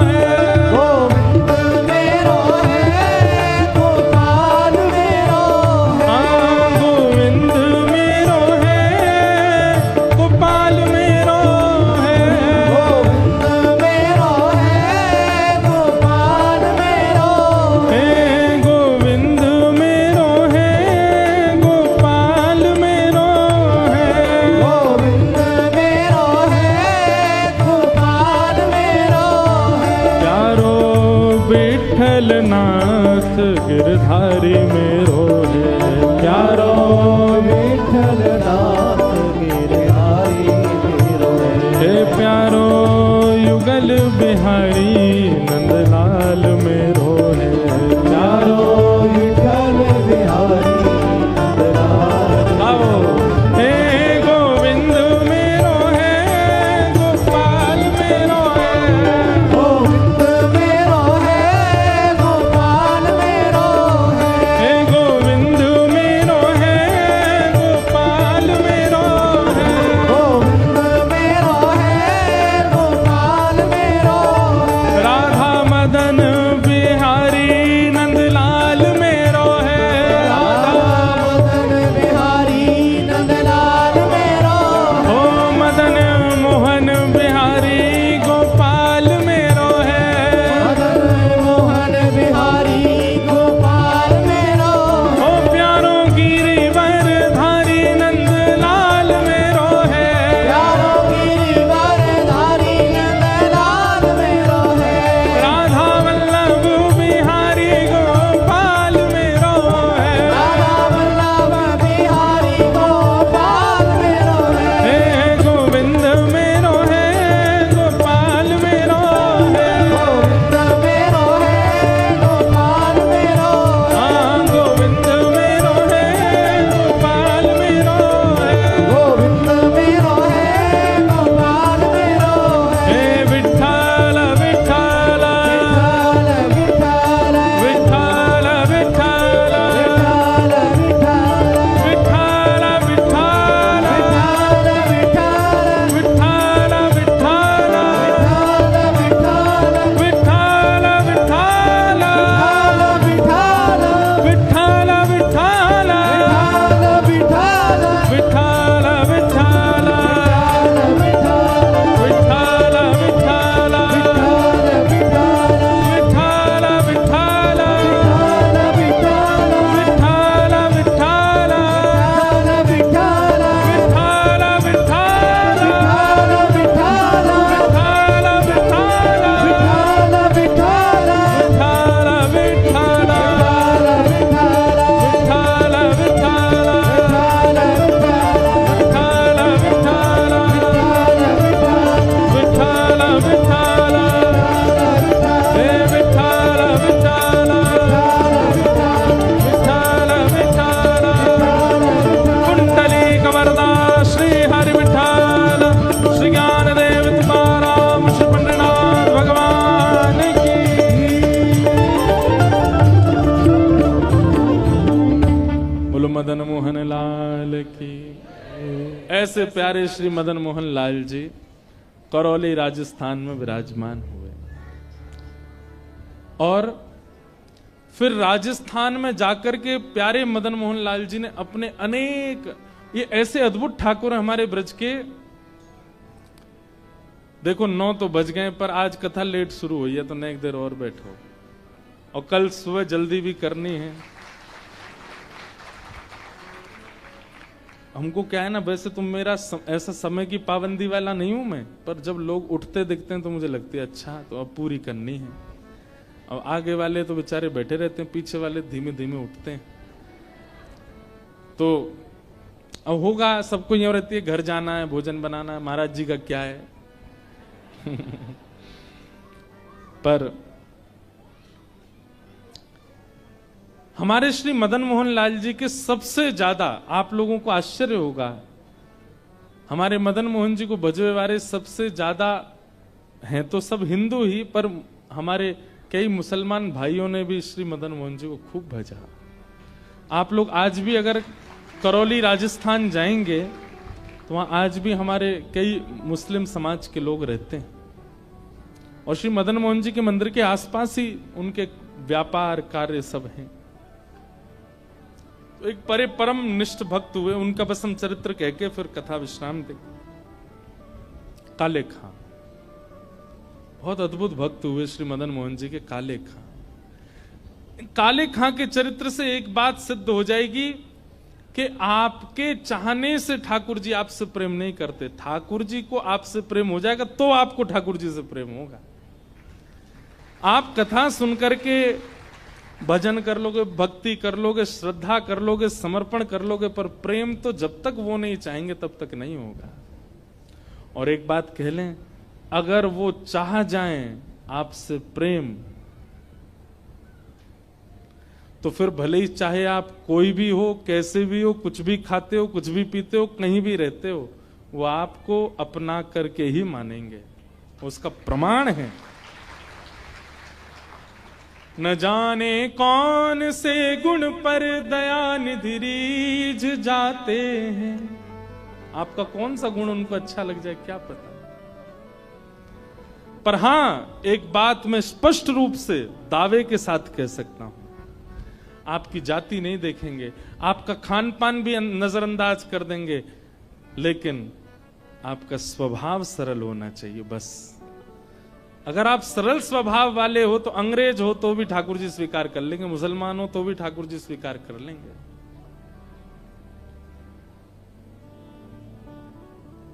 है। गोविंद मेरो है, गोपाल मेरो है। हाँ गोविंद मेरो है, गोपाल मेरो है। गोविंद मेरो है, गोपाल मेरो है। हे गोविंद मेरो है, गोपाल मेरो है। गोविंद मेरो है, गोपाल मेरो है। प्यारो विठल नाथ गिरधारी मेरो है। प्यारो विठल नाथ गिरधारी मेरो है। हे प्यारो युगल बिहारी नंदलाल मेरो है। प्यारो विठल बिहारी नंदलाल। आओ हे गोविंद मेरो है, गोपाल मेरो है। गोविंद मेरो है, गोपाल मेरो है। हे गोविंद मेरो है, गोपाल ऐसे प्यारे श्री मदन मोहन लाल जी करौली राजस्थान में विराजमान हुए और फिर राजस्थान में जाकर के प्यारे मदन मोहन लाल जी ने अपने अनेक, ये ऐसे अद्भुत ठाकुर हैं हमारे ब्रज के। देखो 9 तो बज गए, पर आज कथा लेट शुरू हुई है तो न एक देर और बैठो, और कल सुबह जल्दी भी करनी है। हमको क्या है ना, वैसे तुम मेरा ऐसा समय की पाबंदी वाला नहीं हूं मैं, पर जब लोग उठते दिखते हैं तो मुझे लगती है अच्छा तो अब पूरी करनी है। और आगे वाले तो बेचारे बैठे रहते हैं, पीछे वाले धीमे धीमे उठते हैं। तो अब होगा, सबको यूं रहती है घर जाना है, भोजन बनाना है, महाराज जी का क्या है। पर हमारे श्री मदन मोहन लाल जी के सबसे ज्यादा, आप लोगों को आश्चर्य होगा, हमारे मदन मोहन जी को भजवे वाले सबसे ज्यादा हैं तो सब हिंदू ही, पर हमारे कई मुसलमान भाइयों ने भी श्री मदन मोहन जी को खूब भजा। आप लोग आज भी अगर करौली राजस्थान जाएंगे तो वहां आज भी हमारे कई मुस्लिम समाज के लोग रहते हैं, और श्री मदन मोहन जी के मंदिर के आसपास ही उनके व्यापार कार्य सब हैं। तो एक परम निष्ठ भक्त हुए, उनका बस हम चरित्र कह के फिर कथा विश्राम दे। काले खां बहुत अद्भुत भक्त हुए श्री मदन मोहन जी के। काले खां, काले खां के चरित्र से एक बात सिद्ध हो जाएगी कि आपके चाहने से ठाकुर जी आपसे प्रेम नहीं करते, ठाकुर जी को आपसे प्रेम हो जाएगा तो आपको ठाकुर जी से प्रेम होगा। आप कथा सुनकर के भजन कर लोगे, भक्ति कर लोगे, श्रद्धा कर लोगे, समर्पण कर लोगे, पर प्रेम तो जब तक वो नहीं चाहेंगे तब तक नहीं होगा। और एक बात कह लें, अगर वो चाह जाएं आपसे प्रेम, तो फिर भले ही चाहे आप कोई भी हो, कैसे भी हो, कुछ भी खाते हो, कुछ भी पीते हो, कहीं भी रहते हो, वो आपको अपना करके ही मानेंगे। उसका प्रमाण है, न जाने कौन से गुण पर दया निधि रीझ जाते हैं। आपका कौन सा गुण उनको अच्छा लग जाए क्या पता। पर हां, एक बात मैं स्पष्ट रूप से दावे के साथ कह सकता हूं, आपकी जाति नहीं देखेंगे, आपका खान पान भी नजरअंदाज कर देंगे, लेकिन आपका स्वभाव सरल होना चाहिए बस। अगर आप सरल स्वभाव वाले हो तो अंग्रेज हो तो भी ठाकुर जी स्वीकार कर लेंगे, मुसलमान हो तो भी ठाकुर जी स्वीकार कर लेंगे।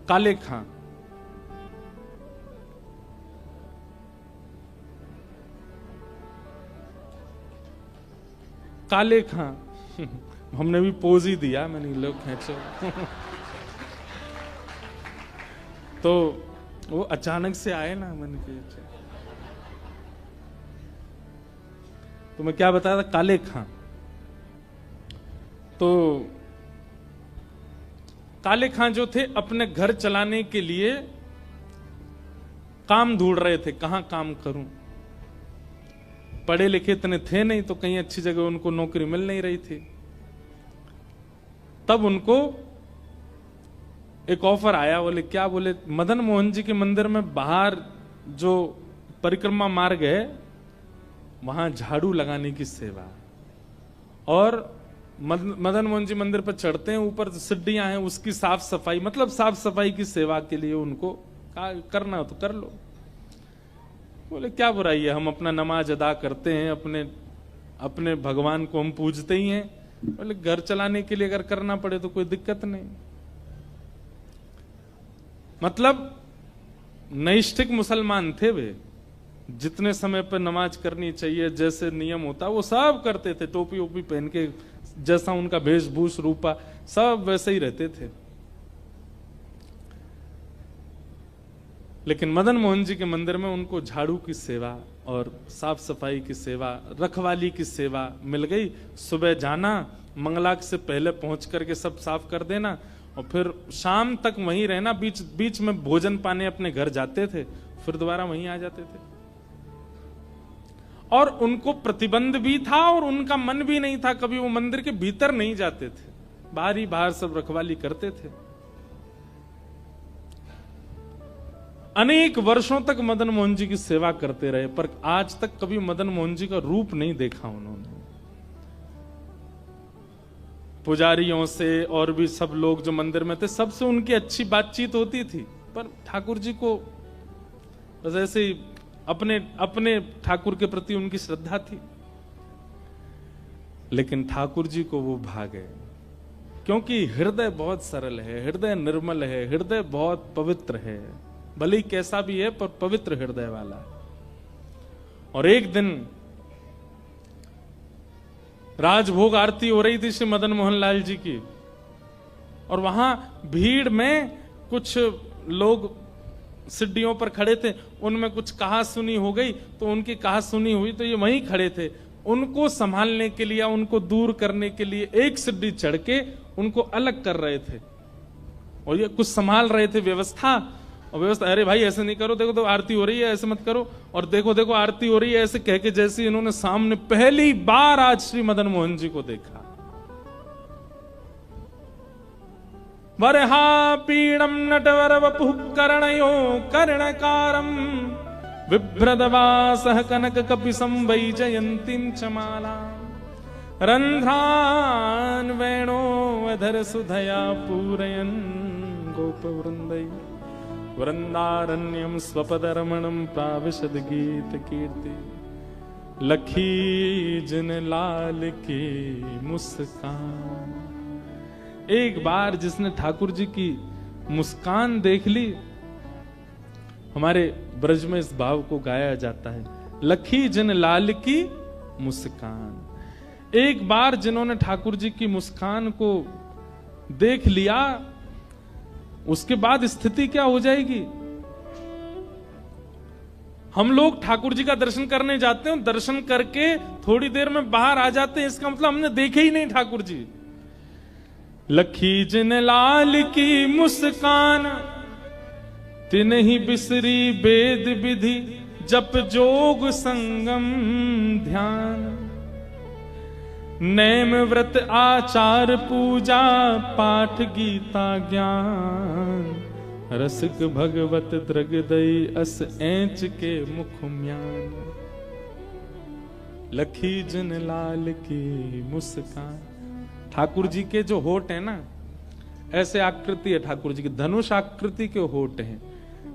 काले खां काले खां हमने भी पोज ही दिया, मैंने लोग खींचो। तो वो अचानक से आए ना, मैंने कहा तो मैं क्या बताया था। काले खां, तो काले खां जो थे अपने घर चलाने के लिए काम ढूंढ रहे थे, कहां काम करूं। पढ़े लिखे इतने थे नहीं, तो कहीं अच्छी जगह उनको नौकरी मिल नहीं रही थी। तब उनको एक ऑफर आया, बोले क्या, बोले मदन मोहन जी के मंदिर में बाहर जो परिक्रमा मार्ग है वहां झाड़ू लगाने की सेवा, और मदन मोहन जी मंदिर पर चढ़ते हैं, ऊपर सीढ़ियां हैं, उसकी साफ सफाई, मतलब साफ सफाई की सेवा के लिए उनको करना हो तो कर लो। बोले क्या बुराई है, हम अपना नमाज अदा करते हैं, अपने भगवान को हम पूजते ही हैं। बोले घर चलाने के लिए अगर करना पड़े तो कोई दिक्कत नहीं। मतलब नैष्ठिक मुसलमान थे वे, जितने समय पर नमाज करनी चाहिए, जैसे नियम होता वो सब करते थे, टोपी ओपी पहन के, जैसा उनका वेशभूष रूपा सब वैसे ही रहते थे। लेकिन मदन मोहन जी के मंदिर में उनको झाड़ू की सेवा और साफ सफाई की सेवा, रखवाली की सेवा मिल गई। सुबह जाना, मंगलाक से पहले पहुंच करके सब साफ कर देना, और फिर शाम तक वहीं रहना, बीच बीच में भोजन पाने अपने घर जाते थे, फिर दोबारा वहीं आ जाते थे। और उनको प्रतिबंध भी था और उनका मन भी नहीं था, कभी वो मंदिर के भीतर नहीं जाते थे, बाहर ही बाहर सब रखवाली करते थे। अनेक वर्षों तक मदन मोहन जी की सेवा करते रहे, पर आज तक कभी मदन मोहन जी का रूप नहीं देखा उन्होंने। पुजारियों से और भी सब लोग जो मंदिर में थे, सबसे उनकी अच्छी बातचीत होती थी, पर ठाकुर जी को बस ऐसे ही अपने ठाकुर के प्रति उनकी श्रद्धा थी। लेकिन ठाकुर जी को वो भा गए, क्योंकि हृदय बहुत सरल है, हृदय निर्मल है, हृदय बहुत पवित्र है, भले ही कैसा भी है पर पवित्र हृदय वाला। और एक दिन राजभोग आरती हो रही थी श्री मदन मोहन लाल जी की, और वहां भीड़ में कुछ लोग सीढ़ियों पर खड़े थे, उनमें कुछ कहा सुनी हो गई, तो उनकी कहा सुनी हुई तो ये वहीं खड़े थे। उनको संभालने के लिए, उनको दूर करने के लिए एक सीढ़ी चढ़ के उनको अलग कर रहे थे, और ये कुछ संभाल रहे थे व्यवस्था। और व्यवस्था, अरे भाई ऐसे नहीं करो, देखो तो आरती हो रही है, ऐसे मत करो, और देखो देखो आरती हो रही है, ऐसे कह के जैसे इन्होंने सामने पहली बार आज श्री मदन मोहन जी को देखा। वरहा पीड़म नटवर वपुः कर्णयो कर्णकारम बिभ्रदवासः कनक कपिसं वैजयन्तीं च माला रन्ध्रान् वेणो अधर सुधया पूरयन् गोपवृन्दै वृंदारण्यम स्वपदरमणम प्राविशद गीत कीर्ति लखी जन लाल की मुस्कान। एक बार जिसने ठाकुर जी की मुस्कान देख ली, हमारे ब्रज में इस भाव को गाया जाता है, लखी जन लाल की मुस्कान। एक बार जिन्होंने ठाकुर जी की मुस्कान को देख लिया, उसके बाद स्थिति क्या हो जाएगी। हम लोग ठाकुर जी का दर्शन करने जाते हैं, दर्शन करके थोड़ी देर में बाहर आ जाते हैं, इसका मतलब हमने देखे ही नहीं ठाकुर जी। लखी जिन लाल की मुस्कान तिन ही बिसरी वेद विधि जप जोग संगम ध्यान नैम व्रत आचार पूजा पाठ गीता ज्ञान रसिक भगवत द्रगदई अस ऐंच के मुख म्यान। लखी जन लाल की मुस्कान। ठाकुर जी के जो होठ है ना, ऐसे आकृति है ठाकुर जी की, धनुष आकृति के होठ हैं।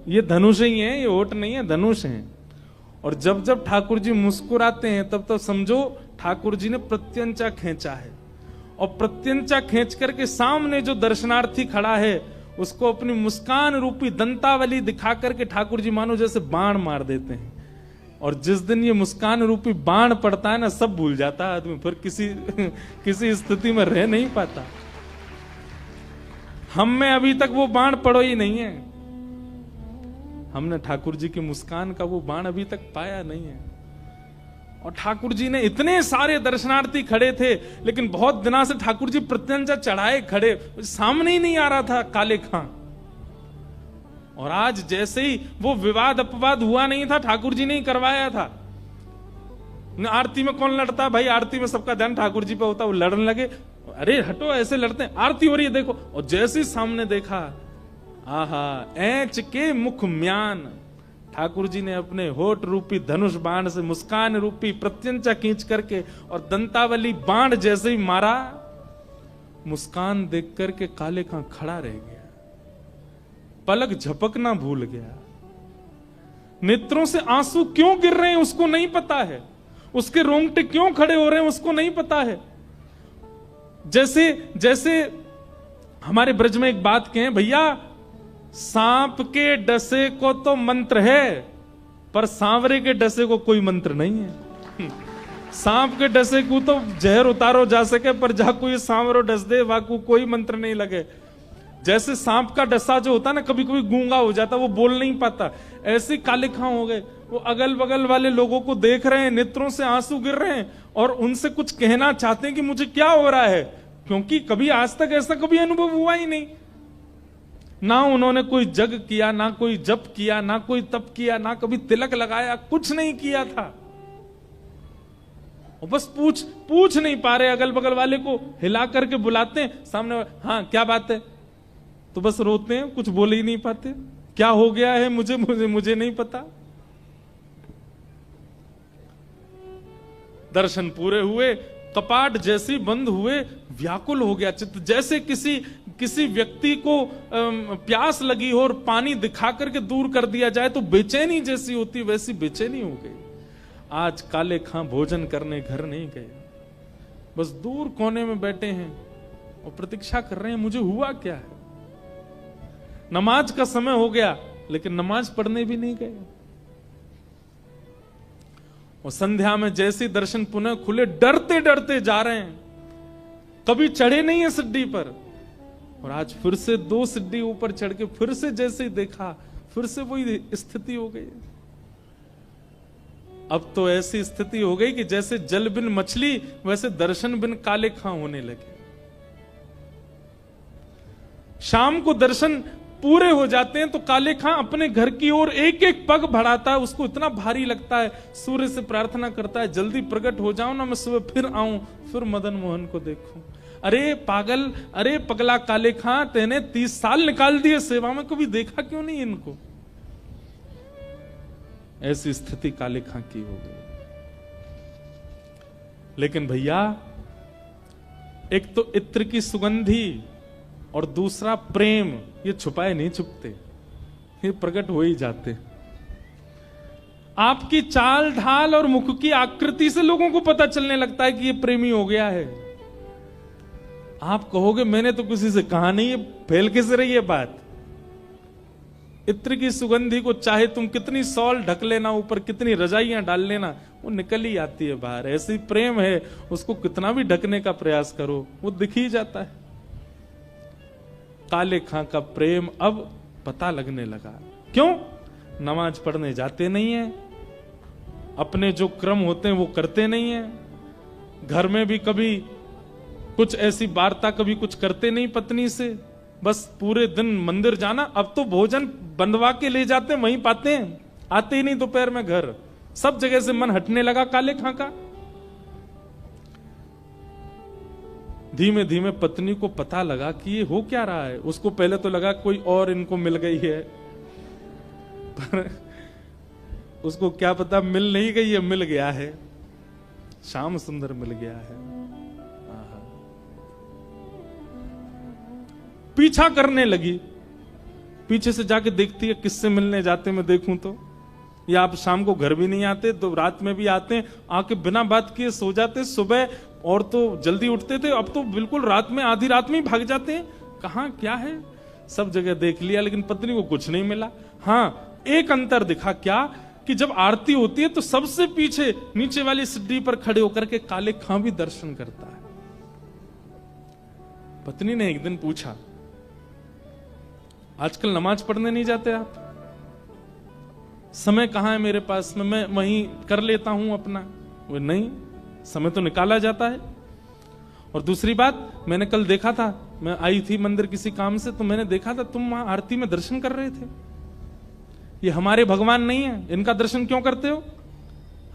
ये धनुष ही है, ये होठ नहीं है, धनुष हैं। और जब जब ठाकुर जी मुस्कुराते हैं तब तब समझो ठाकुर जी ने प्रत्यंचा खींचा है, और प्रत्यंचा खींच करके सामने जो दर्शनार्थी खड़ा है उसको अपनी मुस्कान रूपी दंतावली दिखा करके ठाकुर जी मानो जैसे बाण मार देते हैं। और जिस दिन ये मुस्कान रूपी बाण पड़ता है ना, सब भूल जाता है आदमी, फिर किसी स्थिति में रह नहीं पाता। हम में अभी तक वो बाण पड़ो ही नहीं है, हमने ठाकुर जी की मुस्कान का वो बाण अभी तक पाया नहीं है। और ठाकुर जी ने, इतने सारे दर्शनार्थी खड़े थे, लेकिन बहुत दिनों से ठाकुर जी प्रत्यंचा चढ़ाए खड़े, सामने ही नहीं आ रहा था काले खां। और आज जैसे ही वो विवाद अपवाद हुआ नहीं था, ठाकुर जी ने ही करवाया था। आरती में कौन लड़ता भाई, आरती में सबका ध्यान ठाकुर जी पे होता, वो लड़ने लगे, अरे हटो ऐसे लड़ते हैं, आरती हो रही है देखो। और जैसे ही सामने देखा, आहा ऐंच के मुख म्यान, ठाकुर जी ने अपने होठ रूपी धनुष बाण से मुस्कान रूपी प्रत्यंचा खींच करके और दंतावली बाण जैसे ही मारा, मुस्कान देख करके काले खां खड़ा रह गया, पलक झपकना भूल गया। नेत्रों से आंसू क्यों गिर रहे हैं उसको नहीं पता है, उसके रोंगटे क्यों खड़े हो रहे हैं उसको नहीं पता है। जैसे हमारे ब्रज में एक बात कहें, भैया सांप के डसे को तो मंत्र है, पर सांवरे के डसे को कोई मंत्र नहीं है। सांप के डसे को तो जहर उतारो जा सके, पर जहां कोई सांवरो डस दे वहां को कोई मंत्र नहीं लगे। जैसे सांप का डसा जो होता है ना, कभी कभी गूंगा हो जाता, वो बोल नहीं पाता, ऐसे काले खां हो गए। वो अगल बगल वाले लोगों को देख रहे हैं, नेत्रों से आंसू गिर रहे हैं, और उनसे कुछ कहना चाहते हैं कि मुझे क्या हो रहा है, क्योंकि कभी आज तक ऐसा कभी अनुभव हुआ ही नहीं। ना उन्होंने कोई जग किया, ना कोई जप किया, ना कोई तप किया, ना कभी तिलक लगाया, कुछ नहीं किया था। और बस पूछ नहीं पा रहे, अगल बगल वाले को हिला करके बुलाते हैं, सामने हाँ क्या बात है, तो बस रोते हैं, कुछ बोल ही नहीं पाते। क्या हो गया है मुझे नहीं पता। दर्शन पूरे हुए, कपाट जैसे बंद हुए, व्याकुल हो गया चित्त, जैसे किसी व्यक्ति को प्यास लगी हो और पानी दिखा करके दूर कर दिया जाए तो बेचैनी जैसी होती, वैसी बेचैनी हो गई। आज काले खां भोजन करने घर नहीं गए, बस दूर कोने में बैठे हैं और प्रतीक्षा कर रहे हैं मुझे हुआ क्या है। नमाज का समय हो गया लेकिन नमाज पढ़ने भी नहीं गए। और संध्या में जैसे दर्शन पुनः खुले, डरते डरते जा रहे हैं, कभी चढ़े नहीं है सीढ़ी पर, और आज फिर से 2 सीढ़ी ऊपर चढ़ के फिर से जैसे ही देखा फिर से वही स्थिति हो गई। अब तो ऐसी स्थिति हो गई कि जैसे जल बिन मछली वैसे दर्शन बिन काले खां होने लगे। शाम को दर्शन पूरे हो जाते हैं तो काले खां अपने घर की ओर एक एक पग बढ़ाता है, उसको इतना भारी लगता है, सूर्य से प्रार्थना करता है जल्दी प्रकट हो जाओ ना, मैं सुबह फिर आऊं, फिर मदन मोहन को देखूं। अरे पागल, अरे पगला काले खां, तेने 30 साल निकाल दिए सेवा में, कभी देखा क्यों नहीं इनको। ऐसी स्थिति काले खां की हो गई। लेकिन भैया, एक तो इत्र की सुगंधी और दूसरा प्रेम, ये छुपाए नहीं छुपते, ये प्रकट हो ही जाते। आपकी चाल ढाल और मुख की आकृति से लोगों को पता चलने लगता है कि ये प्रेमी हो गया है। आप कहोगे मैंने तो किसी से कहा नहीं, ये फैल कैसे रही है बात। इत्र की सुगंधी को चाहे तुम कितनी सॉल ढक लेना ऊपर, कितनी रजाइयां डाल लेना, वो निकल ही आती है बाहर। ऐसी प्रेम है, उसको कितना भी ढकने का प्रयास करो वो दिख ही जाता है। काले खां का प्रेम अब पता लगने लगा। क्यों? नमाज पढ़ने जाते नहीं है, अपने जो क्रम होते हैं वो करते नहीं है, घर में भी कभी कुछ ऐसी वार्ता कभी कुछ करते नहीं पत्नी से, बस पूरे दिन मंदिर जाना। अब तो भोजन बंधवा के ले जाते हैं, वहीं पाते हैं, आते ही नहीं दोपहर में घर। सब जगह से मन हटने लगा काले खां का। धीमे धीमे पत्नी को पता लगा कि ये हो क्या रहा है। उसको पहले तो लगा कोई और इनको मिल गई है, पर उसको क्या पता मिल नहीं गई है, मिल गया है, श्याम सुंदर मिल गया है। पीछा करने लगी, पीछे से जाके देखती है किससे मिलने जाते मैं देखूं तो। या आप शाम को घर भी नहीं आते तो रात में भी आते हैं, आके बिना बात किए सो जाते। सुबह और तो जल्दी उठते थे, अब तो बिल्कुल रात में, आधी रात में ही भाग जाते हैं। कहां क्या है, सब जगह देख लिया लेकिन पत्नी को कुछ नहीं मिला। हाँ, एक अंतर दिखा, क्या कि जब आरती होती है तो सबसे पीछे नीचे वाली सीढ़ी पर खड़े होकर के काले खां भी दर्शन करता है। पत्नी ने एक दिन पूछा, आजकल नमाज पढ़ने नहीं जाते आप? समय कहां है मेरे पास में, मैं वहीं कर लेता हूं अपना। वो नहीं, समय तो निकाला जाता है। और दूसरी बात, मैंने कल देखा था, मैं आई थी मंदिर किसी काम से, तो मैंने देखा था तुम वहां आरती में दर्शन कर रहे थे। ये हमारे भगवान नहीं है, इनका दर्शन क्यों करते हो?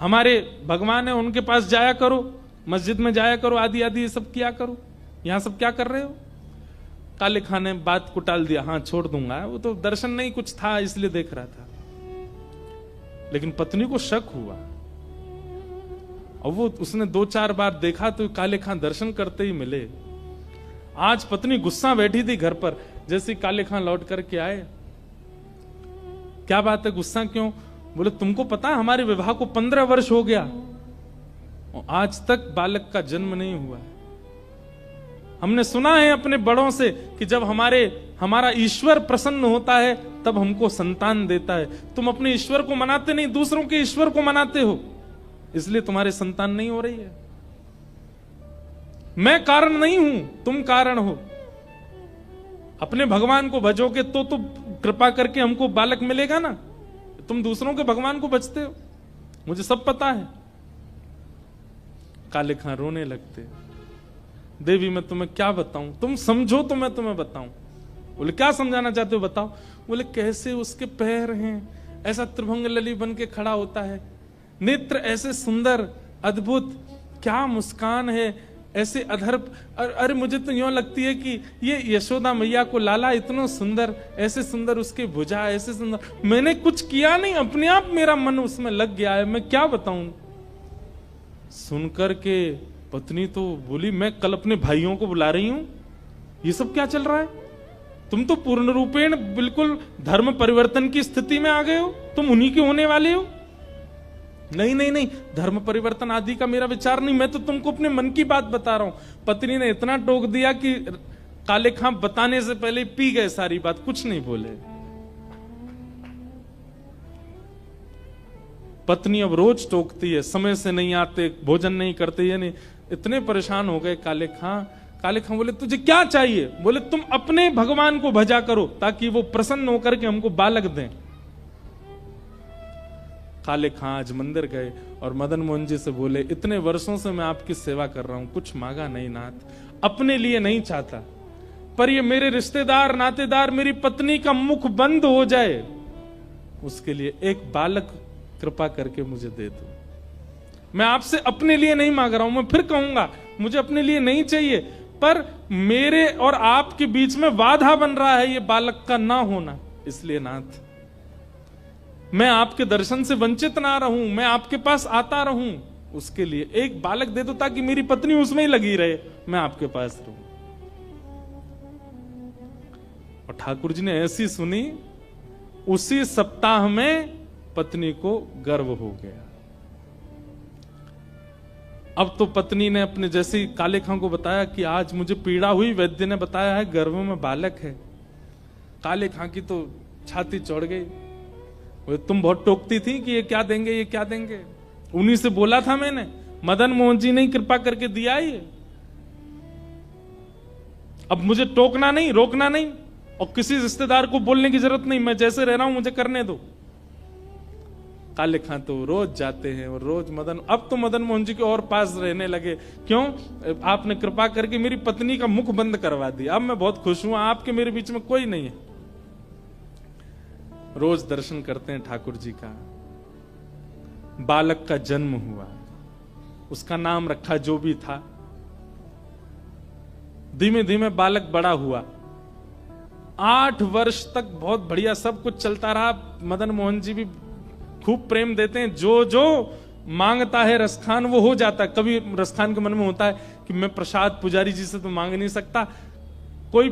हमारे भगवान है, उनके पास जाया करो, मस्जिद में जाया करो, आदि आदि ये सब किया करो, यहां सब क्या कर रहे हो? काले खां ने बात को टाल दिया, हाँ छोड़ दूंगा, वो तो दर्शन नहीं कुछ था इसलिए देख रहा था। लेकिन पत्नी को शक हुआ और वो उसने 2-4 बार देखा तो काले खां दर्शन करते ही मिले। आज पत्नी गुस्सा बैठी थी घर पर, जैसे काले खां लौट करके आए, क्या बात है, गुस्सा क्यों? बोले तुमको पता है हमारे विवाह को 15 वर्ष हो गया और आज तक बालक का जन्म नहीं हुआ है। हमने सुना है अपने बड़ों से कि जब हमारा ईश्वर प्रसन्न होता है तब हमको संतान देता है। तुम अपने ईश्वर को मनाते नहीं, दूसरों के ईश्वर को मनाते हो, इसलिए तुम्हारे संतान नहीं हो रही है। मैं कारण नहीं हूं, तुम कारण हो। अपने भगवान को भजोगे तो कृपा करके हमको बालक मिलेगा ना। तुम दूसरों के भगवान को भजते हो, मुझे सब पता है। काले खां रोने लगते, देवी मैं तुम्हें क्या बताऊं, तुम समझो तो मैं तुम्हें बताऊं। बोले क्या समझाना चाहते हो बताओ। बोले कैसे उसके पैर हैं, ऐसा त्रिभंग लली बन के खड़ा होता है, नेत्र ऐसे सुंदर अद्भुत, क्या मुस्कान है, ऐसे अधर। अरे मुझे तो यूं लगती है कि ये यशोदा मैया को लाला इतना सुंदर, ऐसे सुंदर उसके भुजा, ऐसे सुंदर, मैंने कुछ किया नहीं, अपने आप मेरा मन उसमें लग गया है, मैं क्या बताऊं। सुनकर के पत्नी तो बोली, मैं कल अपने भाइयों को बुला रही हूं, ये सब क्या चल रहा है? तुम तो पूर्ण रूपेण बिल्कुल धर्म परिवर्तन की स्थिति में आ गए हो, तुम उन्हीं के होने वाले हो। नहीं नहीं नहीं, धर्म परिवर्तन आदि का मेरा विचार नहीं, मैं तो तुमको अपने मन की बात बता रहा हूं। पत्नी ने इतना टोक दिया कि काले खां बताने से पहले पी गए सारी बात, कुछ नहीं बोले। पत्नी अब रोज टोकती है, समय से नहीं आते, भोजन नहीं करते, यानी इतने परेशान हो गए काले खां। काले खां बोले, तुझे क्या चाहिए? बोले, तुम अपने भगवान को भजा करो ताकि वो प्रसन्न होकर के हमको बालक दें। काले खां आज मंदिर गए और मदन मोहन जी से बोले, इतने वर्षों से मैं आपकी सेवा कर रहा हूं, कुछ मांगा नहीं नाथ, अपने लिए नहीं चाहता, पर ये मेरे रिश्तेदार नातेदार, मेरी पत्नी का मुख बंद हो जाए, उसके लिए एक बालक कृपा करके मुझे दे दो। मैं आपसे अपने लिए नहीं मांग रहा हूं, मैं फिर कहूंगा मुझे अपने लिए नहीं चाहिए, पर मेरे और आपके बीच में बाधा बन रहा है ये बालक का ना होना, इसलिए नाथ मैं आपके दर्शन से वंचित ना रहूं, मैं आपके पास आता रहूं, उसके लिए एक बालक दे दो ताकि मेरी पत्नी उसमें ही लगी रहे, मैं आपके पास रहूं। और ठाकुर जी ने ऐसी सुनी, उसी सप्ताह में पत्नी को गर्भ हो गया। अब तो पत्नी ने अपने जैसे ही काले खां को बताया कि आज मुझे पीड़ा हुई, वैद्य ने बताया है गर्भ में बालक है। काले खां की तो छाती चौड़ गई, तुम बहुत टोकती थी कि ये क्या देंगे, ये क्या देंगे, उन्हीं से बोला था मैंने, मदन मोहन जी ने कृपा करके दिया ये, अब मुझे टोकना नहीं, रोकना नहीं, और किसी रिश्तेदार को बोलने की जरूरत नहीं, मैं जैसे रह रहा हूं मुझे करने दो। काले खां तो रोज जाते हैं और रोज अब तो मदन मोहन जी के और पास रहने लगे। क्यों? आपने कृपा करके मेरी पत्नी का मुख बंद करवा दिया, अब मैं बहुत खुश हूं, आपके मेरे बीच में कोई नहीं है। रोज दर्शन करते हैं ठाकुर जी का। बालक का जन्म हुआ, उसका नाम रखा जो भी था। धीमे धीमे बालक बड़ा हुआ, 8 वर्ष तक बहुत बढ़िया सब कुछ चलता रहा। मदन मोहन जी भी खूब प्रेम देते हैं, जो जो मांगता है रसखान वो हो जाता है। कभी रसखान के मन में होता है कि मैं प्रसाद पुजारी जी से तो मांग नहीं सकता, कोई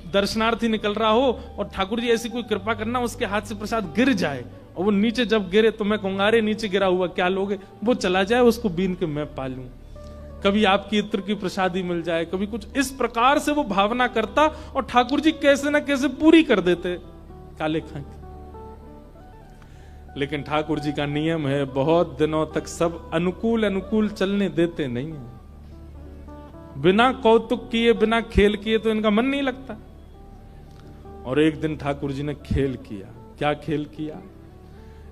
दर्शनार्थी निकल रहा हो और ठाकुर जी ऐसी कोई कृपा करना उसके हाथ से प्रसाद गिर जाए, और वो नीचे जब गिरे तो मैं कहूंगा अरे नीचे गिरा हुआ क्या लोगे, वो चला जाए, उसको बीन के मैं पालूं। कभी आपकी इत्र की प्रसादी मिल जाए, कभी कुछ, इस प्रकार से वो भावना करता और ठाकुर जी कैसे ना कैसे पूरी कर देते काले खां की। लेकिन ठाकुर जी का नियम है, बहुत दिनों तक सब अनुकूल अनुकूल चलने देते नहीं है। बिना कौतुक किए, बिना खेल किए तो इनका मन नहीं लगता। और एक दिन ठाकुर जी ने खेल किया। क्या खेल किया?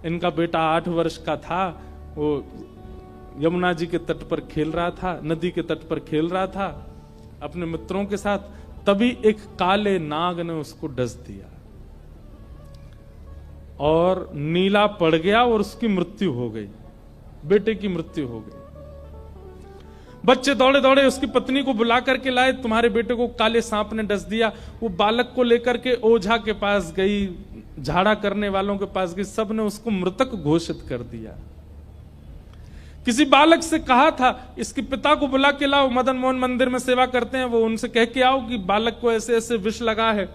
इनका बेटा 8 वर्ष का था, वो यमुना जी के तट पर खेल रहा था, नदी के तट पर खेल रहा था अपने मित्रों के साथ। तभी एक काले नाग ने उसको डस दिया और नीला पड़ गया और उसकी मृत्यु हो गई, बेटे की मृत्यु हो गई। बच्चे दौड़े दौड़े उसकी पत्नी को बुला करके लाए, तुम्हारे बेटे को काले सांप ने डस दिया। वो बालक को लेकर के ओझा के पास गई, झाड़ा करने वालों के पास गई, सबने उसको मृतक घोषित कर दिया। किसी बालक से कहा था इसके पिता को बुला के लाओ, मदन मोहन मंदिर में सेवा करते हैं, वो उनसे कह के आओ कि बालक को ऐसे ऐसे विष लगा है।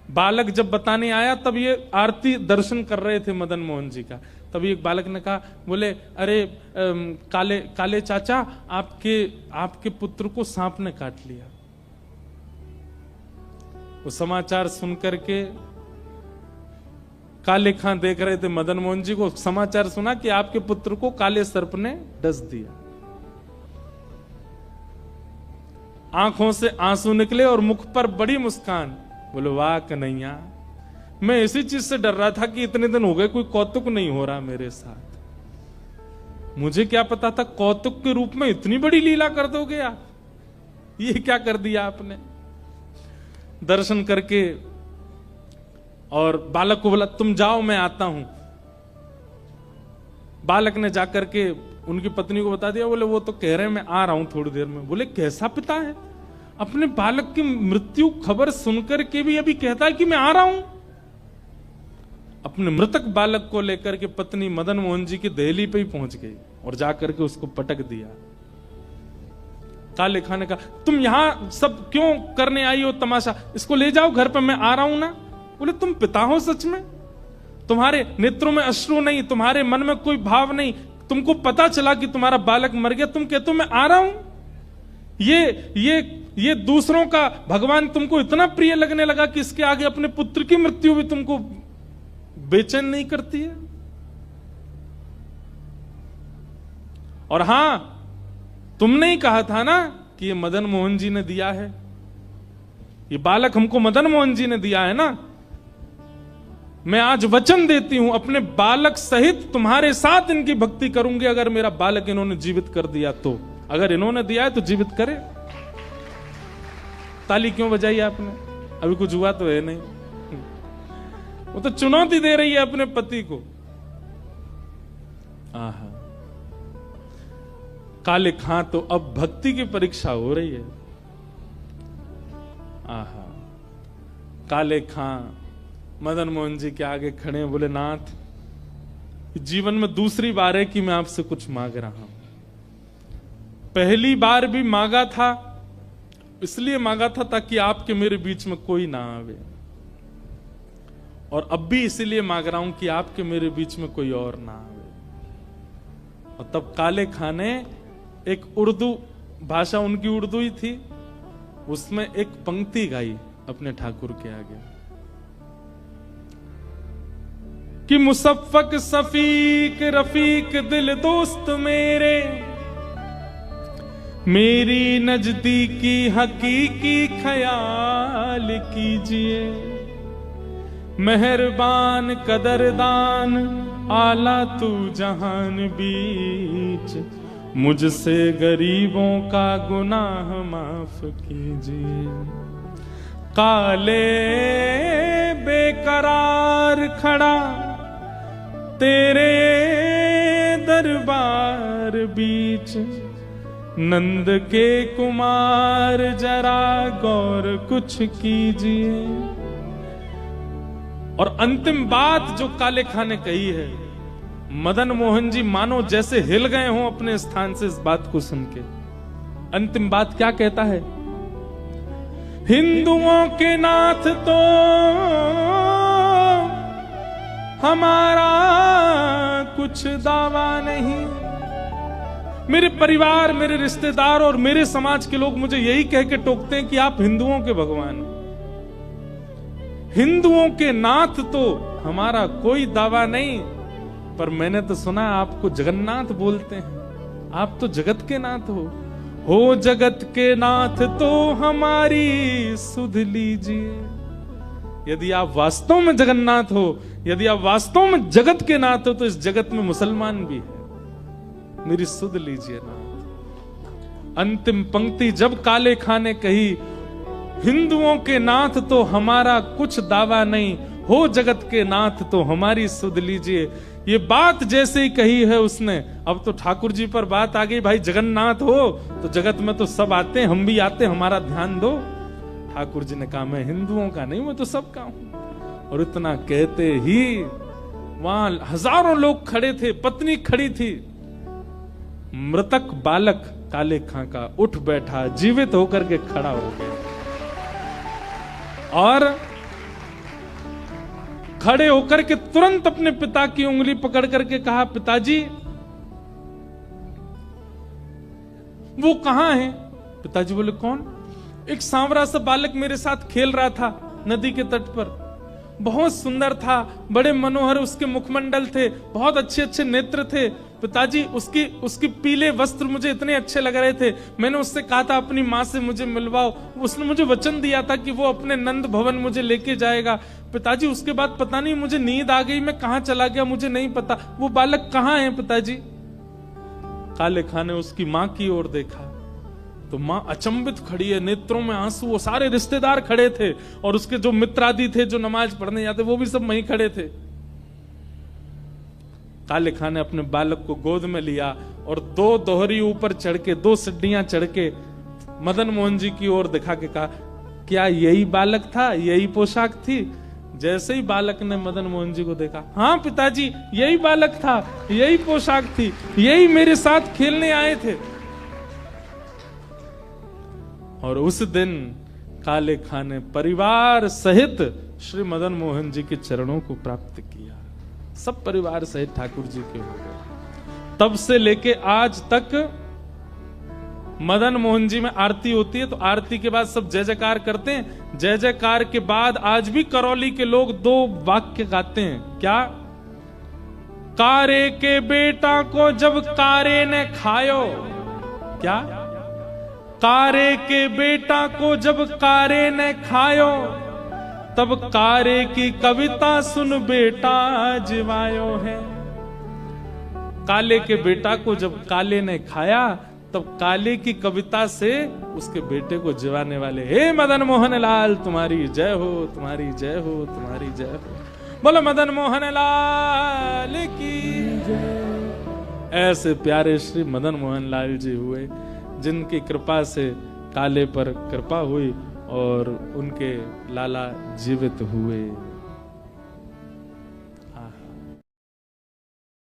बालक जब बताने आया तब ये आरती दर्शन कर रहे थे मदन मोहन जी का। तभी एक बालक ने कहा, बोले अरे काले काले चाचा, आपके पुत्र को सांप ने काट लिया। वो समाचार सुनकर के काले खां देख रहे थे मदन मोहन जी को, समाचार सुना कि आपके पुत्र को काले सर्प ने डस दिया। आंखों से आंसू निकले और मुख पर बड़ी मुस्कान। बोले वाह कन्हैया, मैं इसी चीज से डर रहा था कि इतने दिन हो गए कोई कौतुक नहीं हो रहा मेरे साथ। मुझे क्या पता था कौतुक के रूप में इतनी बड़ी लीला कर दोगे आप, ये क्या कर दिया आपने। दर्शन करके और बालक को बोला तुम जाओ मैं आता हूं। बालक ने जाकर के उनकी पत्नी को बता दिया। बोले वो तो कह रहे हैं मैं आ रहा हूं थोड़ी देर में। बोले कैसा पिता है, अपने बालक की मृत्यु खबर सुनकर के भी अभी कहता है कि मैं आ रहा हूं। अपने मृतक बालक को लेकर के पत्नी मदन मोहन जी की दहली पे ही पहुंच गई और जाकर के उसको पटक दिया। काले खां ने कहा तुम यहां सब क्यों करने आई हो तमाशा, इसको ले जाओ घर पे, मैं आ रहा हूं ना। बोले तुम पिता हो सच में, तुम्हारे नेत्रों में अश्रु नहीं, तुम्हारे मन में कोई भाव नहीं, तुमको पता चला कि तुम्हारा बालक मर गया, तुम कहते हो मैं आ रहा हूं। ये दूसरों का भगवान तुमको इतना प्रिय लगने लगा कि इसके आगे अपने पुत्र की मृत्यु भी तुमको बेचैन नहीं करती है। और हां, तुमने ही कहा था ना कि ये मदन मोहन जी ने दिया है, ये बालक हमको मदन मोहन जी ने दिया है ना। मैं आज वचन देती हूं अपने बालक सहित तुम्हारे साथ इनकी भक्ति करूंगी, अगर मेरा बालक इन्होंने जीवित कर दिया तो। अगर इन्होंने दिया है तो जीवित करे। ताली क्यों बजाई आपने, अभी कुछ हुआ तो है नहीं। वो तो चुनौती दे रही है अपने पति को। आहा, काले खां तो अब भक्ति की परीक्षा हो रही है। आहा, काले खां मदन मोहन जी के आगे खड़े, बोले नाथ, जीवन में दूसरी बार है कि मैं आपसे कुछ मांग रहा हूं। पहली बार भी मांगा था, इसलिए मांगा था ताकि आपके मेरे बीच में कोई ना आवे, और अब भी इसीलिए मांग रहा हूं कि आपके मेरे बीच में कोई और ना आवे। और तब काले खां ने एक उर्दू भाषा, उनकी उर्दू ही थी, उसमें एक पंक्ति गाई अपने ठाकुर के आगे कि मुसफ़्फ़क सफीक रफीक दिल दोस्त मेरे, मेरी नजदीकी हकीकी ख्याल कीजिए, मेहरबान कदरदान आला तू जहान बीच, मुझसे गरीबों का गुनाह माफ कीजिए। काले बेकरार खड़ा तेरे दरबार बीच, नंद के कुमार जरा गौर कुछ कीजिए। और अंतिम बात जो काले खां ने कही है, मदन मोहन जी मानो जैसे हिल गए हों अपने स्थान से इस बात को सुन के। अंतिम बात क्या कहता है, हिंदुओं के नाथ तो हमारा कुछ दावा नहीं। मेरे परिवार, मेरे रिश्तेदार और मेरे समाज के लोग मुझे यही कह के टोकते हैं कि आप हिंदुओं के भगवान हो। हिंदुओं के नाथ तो हमारा कोई दावा नहीं, पर मैंने तो सुना आपको जगन्नाथ बोलते हैं, आप तो जगत के नाथ हो जगत के नाथ तो हमारी सुध लीजिए। यदि आप वास्तव में जगन्नाथ हो, यदि आप वास्तव में जगत के नाथ हो, तो इस जगत में मुसलमान भी है, मेरी सुध लीजिए नाथ। अंतिम पंक्ति जब काले खां ने कही, हिंदुओं के नाथ तो हमारा कुछ दावा नहीं, हो जगत के नाथ तो हमारी सुध लीजिए, ये बात जैसे ही कही है उसने, अब तो ठाकुर जी पर बात आ गई, भाई जगन्नाथ हो तो जगत में तो सब आते हैं, हम भी आते, हमारा ध्यान दो। ठाकुर जी ने कहा मैं हिंदुओं का नहीं, मैं तो सबका हूं। और इतना कहते ही वहां हजारों लोग खड़े थे, पत्नी खड़ी थी, मृतक बालक काले खां का उठ बैठा, जीवित होकर के खड़ा हो गया और खड़े होकर के तुरंत अपने पिता की उंगली पकड़ करके कहा, पिताजी वो कहां है? पिताजी बोले कौन? एक सांवरा सा बालक मेरे साथ खेल रहा था नदी के तट पर, बहुत सुंदर था, बड़े मनोहर उसके मुखमंडल थे, बहुत अच्छे अच्छे नेत्र थे। पिताजी उसकी पीले वस्त्र मुझे इतने अच्छे लग रहे थे, मैंने उससे कहा था अपनी माँ से मुझे मिलवाओ, उसने मुझे वचन दिया था कि वो अपने नंद भवन मुझे लेके जाएगा। पिताजी उसके बाद पता नहीं मुझे नींद आ गई, मैं कहां चला गया मुझे नहीं पता, वो बालक कहां है पिताजी? काले खां ने उसकी मां की ओर देखा तो मां अचंभित खड़ी है, नेत्रों में आंसू। वो सारे रिश्तेदार खड़े थे और उसके जो मित्र आदि थे जो नमाज पढ़ने जाते वो भी सब वहीं खड़े थे। काले खां ने अपने बालक को गोद में लिया और 2 दोहरी ऊपर चढ़ के 2 सीढ़ियां चढ़ के मदन मोहन जी की ओर दिखा के कहा, क्या यही बालक था, यही पोशाक थी? जैसे ही बालक ने मदन मोहन जी को देखा, हाँ पिताजी यही बालक था, यही पोशाक थी, यही मेरे साथ खेलने आए थे। और उस दिन काले खां ने परिवार सहित श्री मदन मोहन जी के चरणों को प्राप्त किया। सब परिवार सहित ठाकुर जी के हो गए। तब से लेके आज तक मदन मोहन जी में आरती होती है तो आरती के बाद सब जय जयकार करते हैं। जय जयकार के बाद आज भी करौली के लोग 2 वाक्य गाते हैं। क्या? कारे के बेटा को जब कारे ने खायो, क्या? कारे के बेटा को जब कारे ने खायो, तब कारे की कविता सुन बेटा जिवायो है। काले के बेटा को जब काले ने खाया, तब काले की कविता से उसके बेटे को जिवाने वाले, हे मदन मोहन लाल तुम्हारी जय हो, तुम्हारी जय हो, तुम्हारी जय हो। बोलो मदन मोहन लाल की जय। ऐसे प्यारे श्री मदन मोहन लाल जी हुए जिनकी कृपा से काले पर कृपा हुई और उनके लाला जीवित हुए।